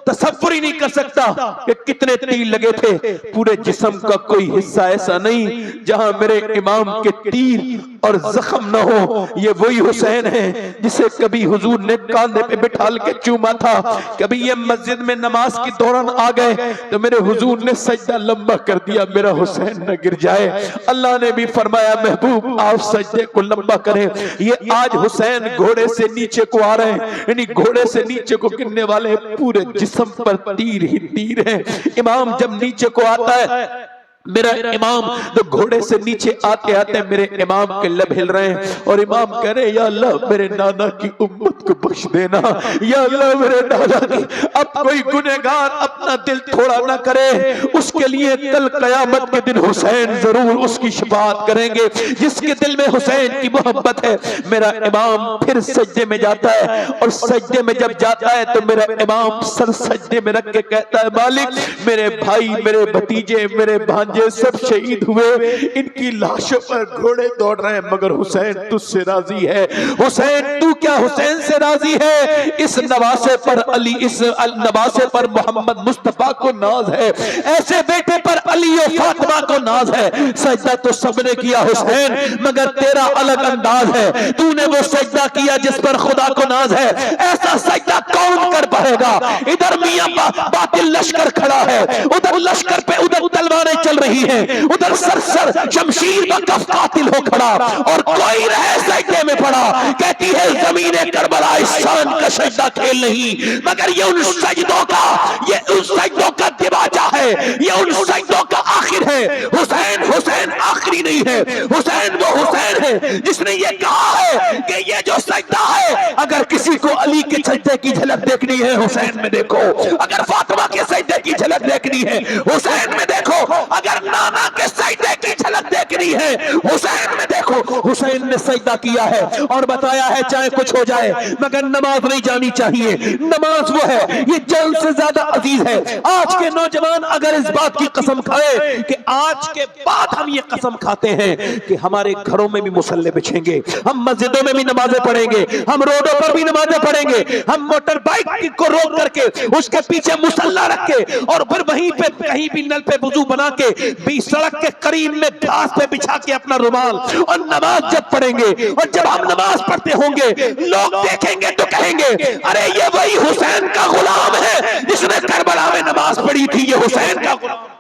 तसव्वुर ही नहीं कर सकता कि कितने तीर लगे थे। पूरे जिस्म का कोई हिस्सा ऐसा नहीं जहां मेरे इमाम के तीर और जख्म न हो। ये वही हुसैन है जिसे कभी हुजूर ने कांधे पे बिठाल के चूमा था। कभी ये मस्जिद में नमाज के दौरान आ गए तो मेरे हुजूर ने सजदा लंबा कर दिया, मेरा हुसैन न गिर जाए। अल्लाह ने भी फरमाया महबूब आप सजदे को लंबा करें। ये आज हुसैन घोड़े से नीचे को आ रहे हैं, यानी घोड़े से नीचे को गिरने वाले पूरे जिस्म पर तीर ही तीर है। इमाम जब नीचे को आता है मेरा इमाम तो घोड़े से नीचे आते आते मेरे इमाम के लब हिल रहे हैं और इमाम कह रहे या अल्लाह मेरे नाना की उम्मत को बख्श देना, या अल्लाह मेरे नाना की अब कोई गुनहगार अपना दिल थोड़ा ना करे, उसके लिए कल कयामत के दिन हुसैन जरूर उसकी शफाअत करेंगे जिसके दिल में हुसैन की मोहब्बत है। मेरा इमाम फिर सजदे में जाता है और सजदे में जब जाता है तो मेरा इमाम सर सजदे में रख के कहता है मालिक मेरे भाई, मेरे भतीजे, मेरे भांजे सब शहीद हुए, इनकी लाशों पर घोड़े दौड़ रहे हैं मगर हुसैन तुझसे राजी है। हुसैन तू क्या हुसैन से राजी है? इस नवासे पर अली, इस नवासे पर मोहम्मद मुस्तफा को नाज है, ऐसे बेटे पर अली और फातिमा को नाज है। सजदा तो सबने किया हुसैन, मगर तेरा अलग अंदाज है, तूने वो सजदा किया जिस पर खुदा को नाज है। ऐसा सजदा कौन कर पाएगा? इधर मियां बातिल लश्कर खड़ा है, उधर लश्कर पे उधर तलवारें चल रही है, उधर सर शमशीर का कफ कातिल हो खड़ा और कोई रहे सजदे में पड़ा। कहती है जमीने करबला इस शान का सजदा खेल नहीं, मगर ये उन सजदों का, ये उन सजदों का दिवाजा है, ये उन सजदों का आखिर है। हुसैन हुसैन आखिरी नहीं है, हुसैन वो हुसैन है जिसने ये कहा है कि ये जो सजदा है अगर किसी को अली के सजदे की झलक देखनी है हुसैन में देखो, अगर फातिमा के सजदे की झलक देखनी है हुसैन में देखो, अगर नाना के सजदे की झलक देखनी है हुसैन में देखो। हुसैन ने सजदा किया है और बताया है चाहे कुछ हो जाए मगर नमाज नहीं जानी चाहिए। नमाज वो है, ये जान से ज्यादा अजीज है। आज के नौजवान अगर इस बात की कसम खाए कि आज के बाद हम ये कसम खाते हैं कि हमारे घरों में भी मुसल्ले बिछेंगे, हम मस्जिदों में भी नमाजें पढ़ेंगे, हम रोडों पर भी नमाजें पढ़ेंगे, हम मोटर बाइक को रोक करके उसके पीछे मुसल्ला रख के और फिर वहीं पे कहीं भी नल पे वुजू बना के भी सड़क के करीब में घास पे बिछा के अपना रुमाल और नमाज जब पढ़ेंगे और जब हम नमाज पढ़ते होंगे लोग देखेंगे तो कहेंगे अरे ये वही हुसैन का गुलाम है जिसने करबला में नमाज पढ़ी थी, ये हुसैन का गुलाम।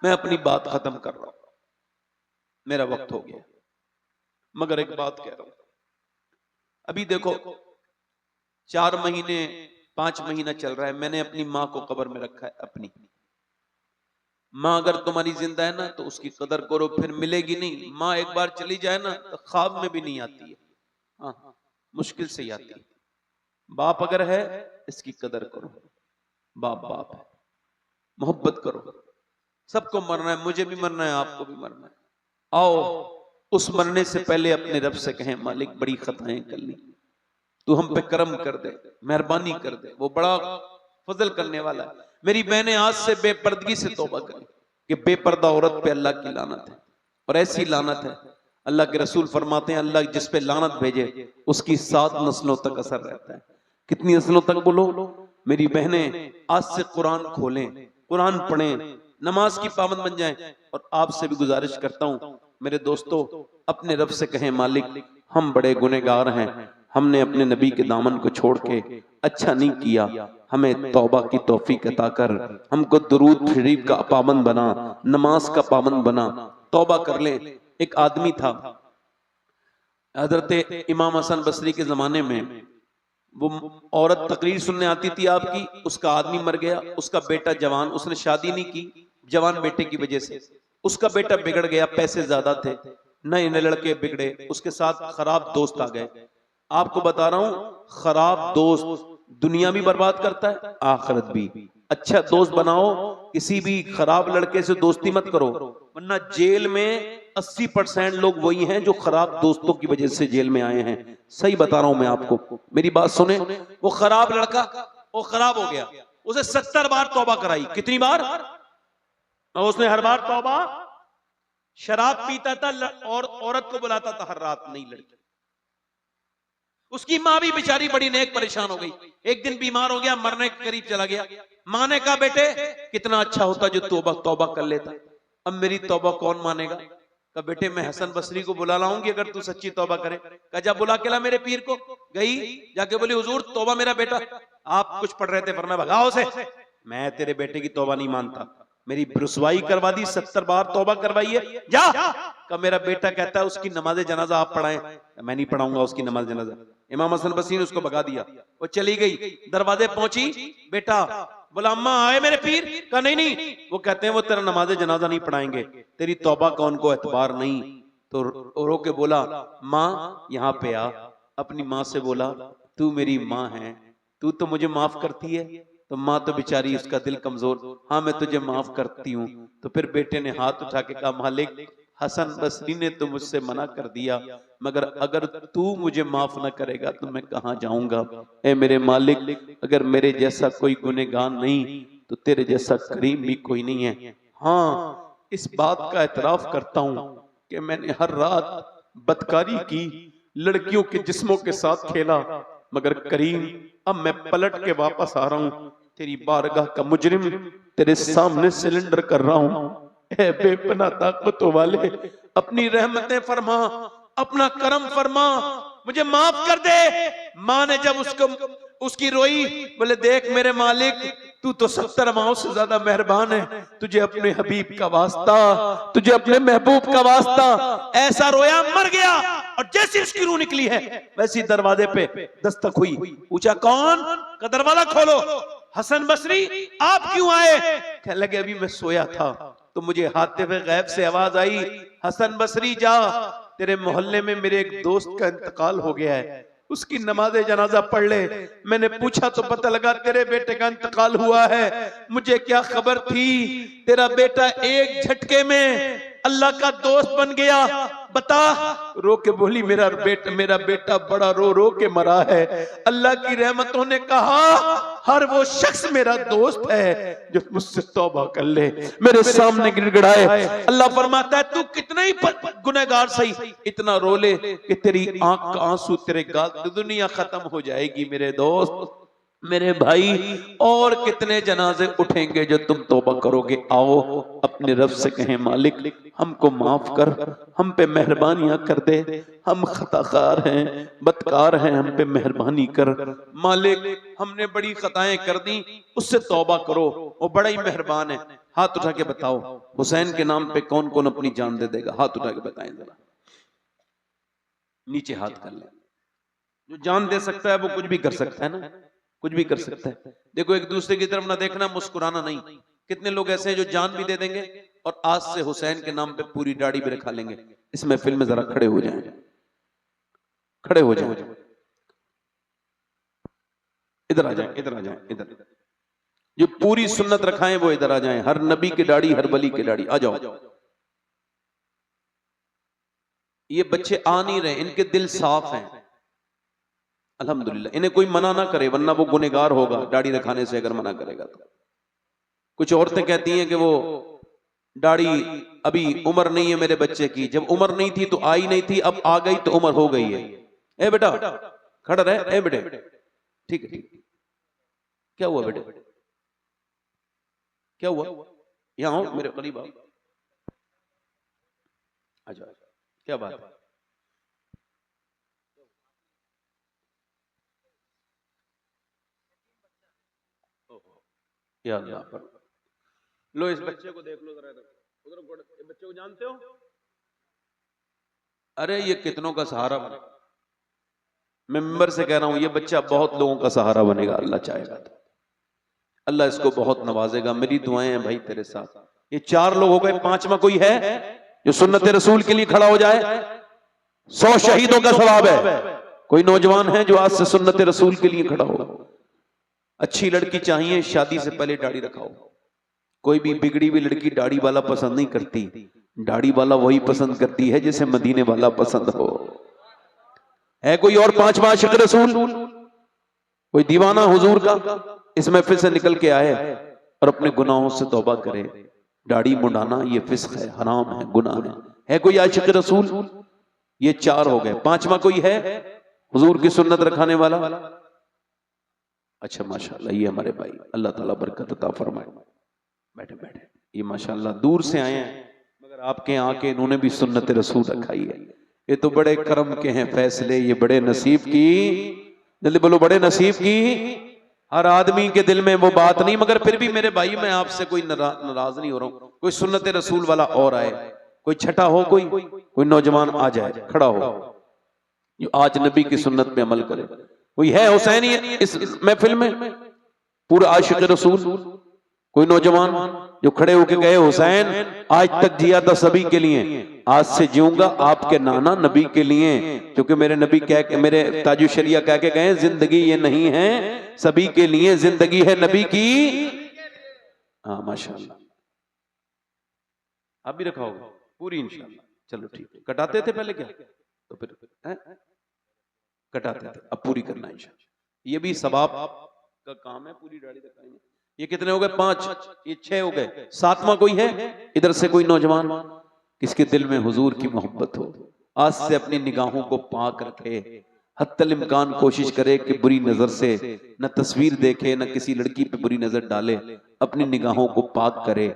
मैं अपनी बात खत्म कर रहा हूं, मेरा वक्त हो गया, मगर एक बात कह रहा हूं, अभी देखो 4 महीने 5 महीना चल रहा है, मैंने अपनी माँ को कब्र में रखा है। अपनी माँ अगर तुम्हारी जिंदा है ना तो उसकी कदर करो, फिर मिलेगी नहीं। माँ एक बार चली जाए ना तो ख्वाब में भी नहीं आती है, हाँ मुश्किल से ही आती है। बाप अगर है इसकी कदर करो, बाप बाप है, मोहब्बत करो। सबको मरना है, मुझे भी मरना है, आपको भी मरना है। आओ उस मरने से पहले अपने रब से कहें मालिक बड़ी खताएं कर ली, तू हम पे करम कर दे, मेहरबानी कर दे, वो बड़ा फजल करने वाला है। मेरी बहनें आज से बेपर्दगी से तौबा करें कि बेपर्दा औरत पे अल्लाह की लानत है, और ऐसी लानत है अल्लाह के रसूल फरमाते हैं अल्लाह जिस पे लानत भेजे उसकी 7 नस्लों तक असर रहता है। कितनी नस्लों तक बोलो? मेरी बहनें आज से कुरान खोलें, कुरान पढ़ें, नमाज की पाबंद बन जाएं। और आपसे भी गुजारिश करता हूं मेरे दोस्तों, अपने रब से कहें मालिक हम बड़े गुनहगार हैं, हमने अपने नबी के दामन को छोड़ के अच्छा नहीं किया, हमें तौबा की तौफीक अता कर, हमको दुरूद शरीफ का पाबंद बना, नमाज का पाबंद बना, तौबा कर ले। एक आदमी था हजरत इमाम हसन बसरी के जमाने में, वो औरत तकरीर सुनने आती थी आपकी, उसका आदमी मर गया, उसका बेटा जवान, उसने शादी नहीं की, जवान बेटे की वजह से उसका बेटा बिगड़ गया, पैसे ज्यादा थे, नए नए लड़के बिगड़े, उसके साथ खराब दोस्त आ गए। आपको बता रहा हूं खराब दोस्त दुनिया भी बर्बाद करता है, आखिरत भी। अच्छा दोस्त बनाओ, किसी भी खराब लड़के से दोस्ती मत करो, वरना जेल में 80% लोग वही हैं जो खराब दोस्तों की वजह से जेल में आए हैं। सही बता रहा हूं मैं आपको, मेरी बात सुने। वो खराब लड़का वो खराब हो गया, उसे 70 बार तौबा कराई। कितनी बार? और उसने हर बार तौबा, शराब पीता था और औरत को बुलाता था हर रात, नई लड़की। उसकी माँ भी बेचारी बड़ी नेक परेशान हो गई। एक दिन बीमार हो गया, मरने के करीब चला गया। माँ ने कहा बेटे कितना अच्छा होता जो तौबा कर लेता, अब मेरी तौबा कौन मानेगा? कहा बेटे मैं हसन बसरी को बुला लाऊंगी अगर तू सच्ची तौबा करे। कहा जा बुला के ला मेरे पीर को। गई, जाके बोली हुजूर तौबा मेरा बेटा, आप कुछ पढ़ रहे थे फरमाया भगाओ से, मैं तेरे बेटे की तौबा नहीं मानता, मेरी रुसवाई करवा दी, 70 बार तौबा करवाई है, जा। का मेरा बेटा कहता है उसकी नमाज जनाजा आप पढ़ाएं। मैं नहीं पढ़ाऊंगा उसकी नमाज जनाजा। इमाम हसन बसरी ने उसको भगा दिया, वो चली गई। दरवाजे पहुंची, बेटा बोला अम्मा आए मेरे पीर? का नहीं नहीं, वो कहते हैं वो तेरा नमाज जनाजा नहीं पढ़ाएंगे, तेरी तौबा का उनको एतबार नहीं। तो रो के बोला माँ यहाँ पे आ। अपनी माँ से बोला तू मेरी माँ है, तू तो मुझे माफ करती है। तो माँ तो बेचारी उसका दिल कमजोर, हाँ मैं तुझे माफ करती हूँ। तो फिर बेटे ने हाथ उठा के कहा मालिक हसन बसरी ने तो मुझसे मना कर दिया, मगर अगर तू मुझे माफ न करेगा तो मैं कहाँ जाऊंगा। ए मेरे मालिक, अगर मेरे जैसा कोई गुनहगार नहीं तो तेरे जैसा करीम भी कोई नहीं है। हाँ इस बात का एतराफ करता हूँ कि मैंने हर रात बदकारी की, लड़कियों के जिस्मों के साथ खेला, मगर करीम अब मैं पलट के वापस आ रहा हूँ तेरी बारगाह का मुजरिम, तेरे सामने सिलेंडर कर रहा हूँ। ए बेपनाह ताकतों वाले, अपनी रहमतें फरमा, अपना करम फरमा, मुझे माफ कर दे। माँ ने जब उसकी रोई, बोले देख मेरे मालिक तू तो 70 माओं से ज्यादा मेहरबान है, तुझे अपने हबीब का वास्ता, तुझे अपने महबूब का वास्ता। ऐसा रोया मर गया। और जैसी उसकी रूह निकली है वैसी दरवाजे पे दस्तक हुई। पूछा कौन? का दरवाजा खोलो। हसन बसरी आप क्यों आए? कहने लगे अभी मैं सोया था तो मुझे हातिफ़े गैब से आवाज आई, हसन बसरी जा, तेरे मोहल्ले में मेरे एक दोस्त का इंतकाल हो गया है, उसकी नमाज़े जनाजा पढ़ ले। मैंने पूछा तो पता लगा तेरे बेटे का इंतकाल हुआ है। मुझे क्या खबर थी तेरा बेटा एक झटके में अल्लाह का दोस्त बन गया। बता। रो के बोली मेरा बेटा बड़ा रो रो के मरा है। अल्लाह की रहमतों ने कहा हर वो शख्स मेरा दोस्त है जो मुझसे तौबा कर ले, मेरे सामने गिड़गिड़ाए। अल्लाह फरमाता है तू कितना ही गुनहगार सही, इतना रो ले कि तेरी आंख का आंसू तेरे गाल, दुनिया खत्म हो जाएगी मेरे दोस्त, मेरे भाई। और कितने जनाजे उठेंगे जो तुम तौबा करोगे। आओ अपने रब से कहें मालिक हमको माफ कर, हम पे मेहरबानियां कर दे, हम खताकार हैं, बदकार हैं, हम पे मेहरबानी कर। मालिक हमने बड़ी खताएं कर दी, उससे तौबा करो, वो बड़ा ही मेहरबान है। हाथ उठा के बताओ हुसैन के नाम पे कौन कौन अपनी जान दे देगा? हाथ उठा के बताएं जरा, नीचे हाथ कर ले। जो जान दे सकता है वो कुछ भी कर सकता है ना, कुछ भी कर सकता है। देखो एक दूसरे की तरफ ना देखना, मुस्कुराना नहीं। कितने लोग ऐसे हैं जो जान भी दे देंगे और आज से हुसैन के नाम पे पूरी दाढ़ी भी रखा लेंगे। इस महफिल में जरा खड़े हो जाएं, खड़े हो जाएं, इधर आ जाएं, इधर आ जाएं, इधर। जो पूरी सुन्नत रखाएं वो इधर आ जाएं। हर नबी की दाढ़ी, हर वली की दाढ़ी। आ जाओ। ये बच्चे आ नहीं रहे, इनके दिल साफ हैं अल्हम्दुलिल्लाह। इन्हें कोई मना ना करे वरना वो गुनहगार होगा दाढ़ी रखाने से, अगर मना करेगा तो। कुछ औरतें कहती हैं कि वो दाढ़ी अभी उम्र नहीं है मेरे बच्चे की, जब उम्र नहीं थी तो आई नहीं थी, अब आ गई तो उम्र हो गई है। ए बेटा खड़ा रहे, ए बेटे ठीक है, ठीक। क्या हुआ बेटे, क्या हुआ? यहाँ आओ मेरे करीब आओ। अच्छा क्या बात है? या अल्लाह पर लो, इस बच्चे को देख लो जरा, उधर बच्चे को जानते हो? अरे ये कितनों का सहारा बनेगा। मैं मेंबर से कह रहा हूं ये बच्चा बहुत लोगों का सहारा बनेगा, अल्लाह चाहेगा तो। अल्लाह इसको बहुत नवाजेगा। मेरी दुआएं हैं भाई तेरे साथ। ये 4 लोग हो गए, 5वां कोई है जो सुन्नत रसूल के लिए खड़ा हो जाए? 100 शहीदों का सवाब है। कोई नौजवान है जो आज से सुन्नत रसूल के लिए खड़ा हो? अच्छी लड़की चाहिए, शादी से पहले दाढ़ी रखाओ। कोई भी बिगड़ी हुई लड़की दाढ़ी वाला पसंद नहीं करती, दाढ़ी वाला वही पसंद करती है जिसे मदीने वाला पसंद हो। है कोई और 5वां आशिक रसूल? कोई दीवाना हुजूर का इस महफिल से निकल के आए और अपने गुनाहों से तौबा करे? दाढ़ी मुंडाना ये फिस्क है, हराम है, गुनाह है कोई आशिक रसूल? ये 4 हो गए। 5वां कोई है हुजूर की सुन्नत रखाने वाला? अच्छा माशाल्लाह, ये हमारे भाई, अल्लाह ताला बरकत अता फरमाए। बैठे बैठे, ये माशाल्लाह दूर से आए हैं मगर आपके आके इन्होंने भी सुन्नत रसूल रखाई है। ये तो बड़े करम के हैं फैसले, ये बड़े नसीब की, जल्दी बोलो, बड़े नसीब की हर आदमी के दिल में वो बात नहीं, मगर फिर भी मेरे भाई मैं आपसे कोई नाराज नहीं हो रहा हूं। कोई सुन्नत रसूल वाला और आए, कोई छठा हो, कोई नौजवान आ जाए, खड़ा हो, जो आज नबी की सुन्नत पे अमल करे। कोई है हुसैनी इस महफिल में, पूरा आशिक रसूल? कोई नौजवान जो खड़े होके गए, हुसैन आज तक जिया था सभी के लिए, आज से जीऊंगा आपके नाना नबी के लिए, क्योंकि मेरे नबी मेरे ताजु शरिया कह के गए, जिंदगी ये नहीं है सभी के लिए, जिंदगी है नबी की। हाँ माशाल्लाह, आप भी रखा होगा पूरी इंशाल्लाह। चलो ठीक है, कटाते थे पहले क्या, तो फिर कटाते थे, अब पूरी करना इंशाल्लाह। ये भी सवाब का काम है, पूरी दाढ़ी रखाएंगे। ये कितने हो गए? 5, ये 6 हो गए। 7वां कोई है इधर से? कोई नौजवान किसके दिल में हुजूर की मोहब्बत हो, आज से अपनी निगाहों को पाक रखे, हत्तल इम्कान कोशिश करे कि बुरी नजर से न तस्वीर देखे, न किसी लड़की पे बुरी नजर डाले, अपनी निगाहों को पाक करे,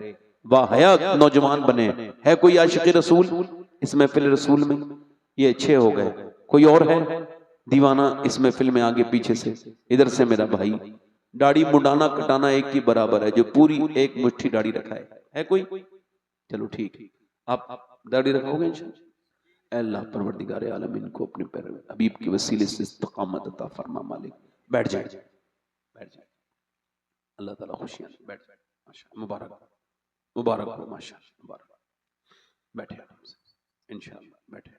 वाहया नौजवान बने। है कोई आशिक रसूल इस महफिल रसूल में? ये 6 हो गए। कोई और है दीवाना इस महफिल में? आगे पीछे से, इधर से मेरा भाई, दाढ़ी मुंडाना कटाना एक की बराबर है, जो पूरी एक मुट्ठी दाढ़ी रखा है कोई? चलो ठीक, आप दाढ़ी रखोगे इंशाअल्लाह। अल्लाह परवरदिगार आलम इनको अपने पैर हबीब के वसीले से इस्तकामत अता फरमा मालिक। बैठ जाए, बैठ जाए, अल्लाह ताला खुशियां, बैठ जाए, माशाअल्लाह, मुबारक मुबारक हो, माशाअल्लाह मुबारक। बैठे इंशाअल्लाह, बैठे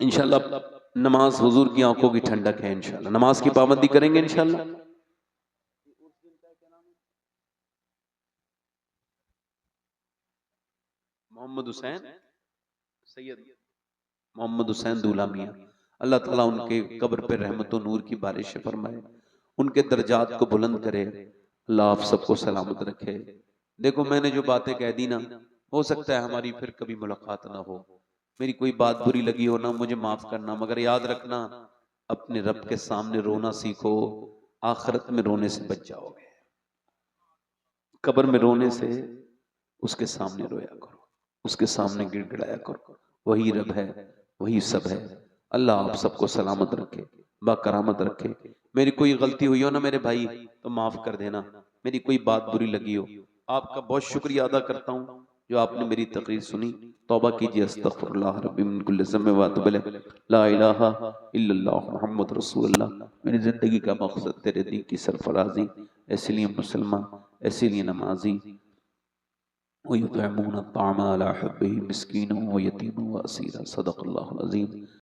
इंशाअल्लाह। नमाज हुजूर की आंखों की ठंडक है इंशाअल्लाह, नमाज की पाबंदी करेंगे इंशाअल्लाह। मोहम्मद हुसैन सैयद मोहम्मद हुसैन दूल्हा मियां, अल्लाह ताला उनके कब्र पे रहमत और नूर की बारिश फरमाए, उनके दर्जात को बुलंद करे, अल्लाह आप सबको सलामत रखे। देखो मैंने जो बातें कह दी ना, हो सकता है हमारी फिर कभी मुलाकात ना हो, मेरी कोई बात बुरी लगी हो ना, मुझे माफ करना, मगर याद रखना अपने रब के सामने रोना सीखो, आखिरत में रोने से बच जाओगे, कब्र में रोने से उसके सामने रोया करो, उसके सामने गिड़गिड़ाया करो, वही रब है, वही सब है। अल्लाह आप सबको सलामत रखे, बाकरामत रखे। मेरी कोई गलती हुई हो ना मेरे भाई तो माफ कर देना, मेरी कोई बात बुरी लगी हो, आपका बहुत शुक्रिया अदा करता हूँ जो आपने मेरी तकरीर सुनी। तौबा कीजिए, अस्तगफिरुल्लाह रब्बी मिन कुल्लि ज़म्बिन व अतूबु इलैह, ला इलाहा इल्लल्लाह मुहम्मद रसूलुल्लाह। मेरी जिंदगी का मकसद तेरे दीन की सरफराजी, इसलिए मुसलमान, इसलिए नमाजी, वयुतइमून अत्ताअम अला हुब्बिही मिस्कीनन व यतीमन व असीरा। सदक़ल्लाहुल अज़ीम।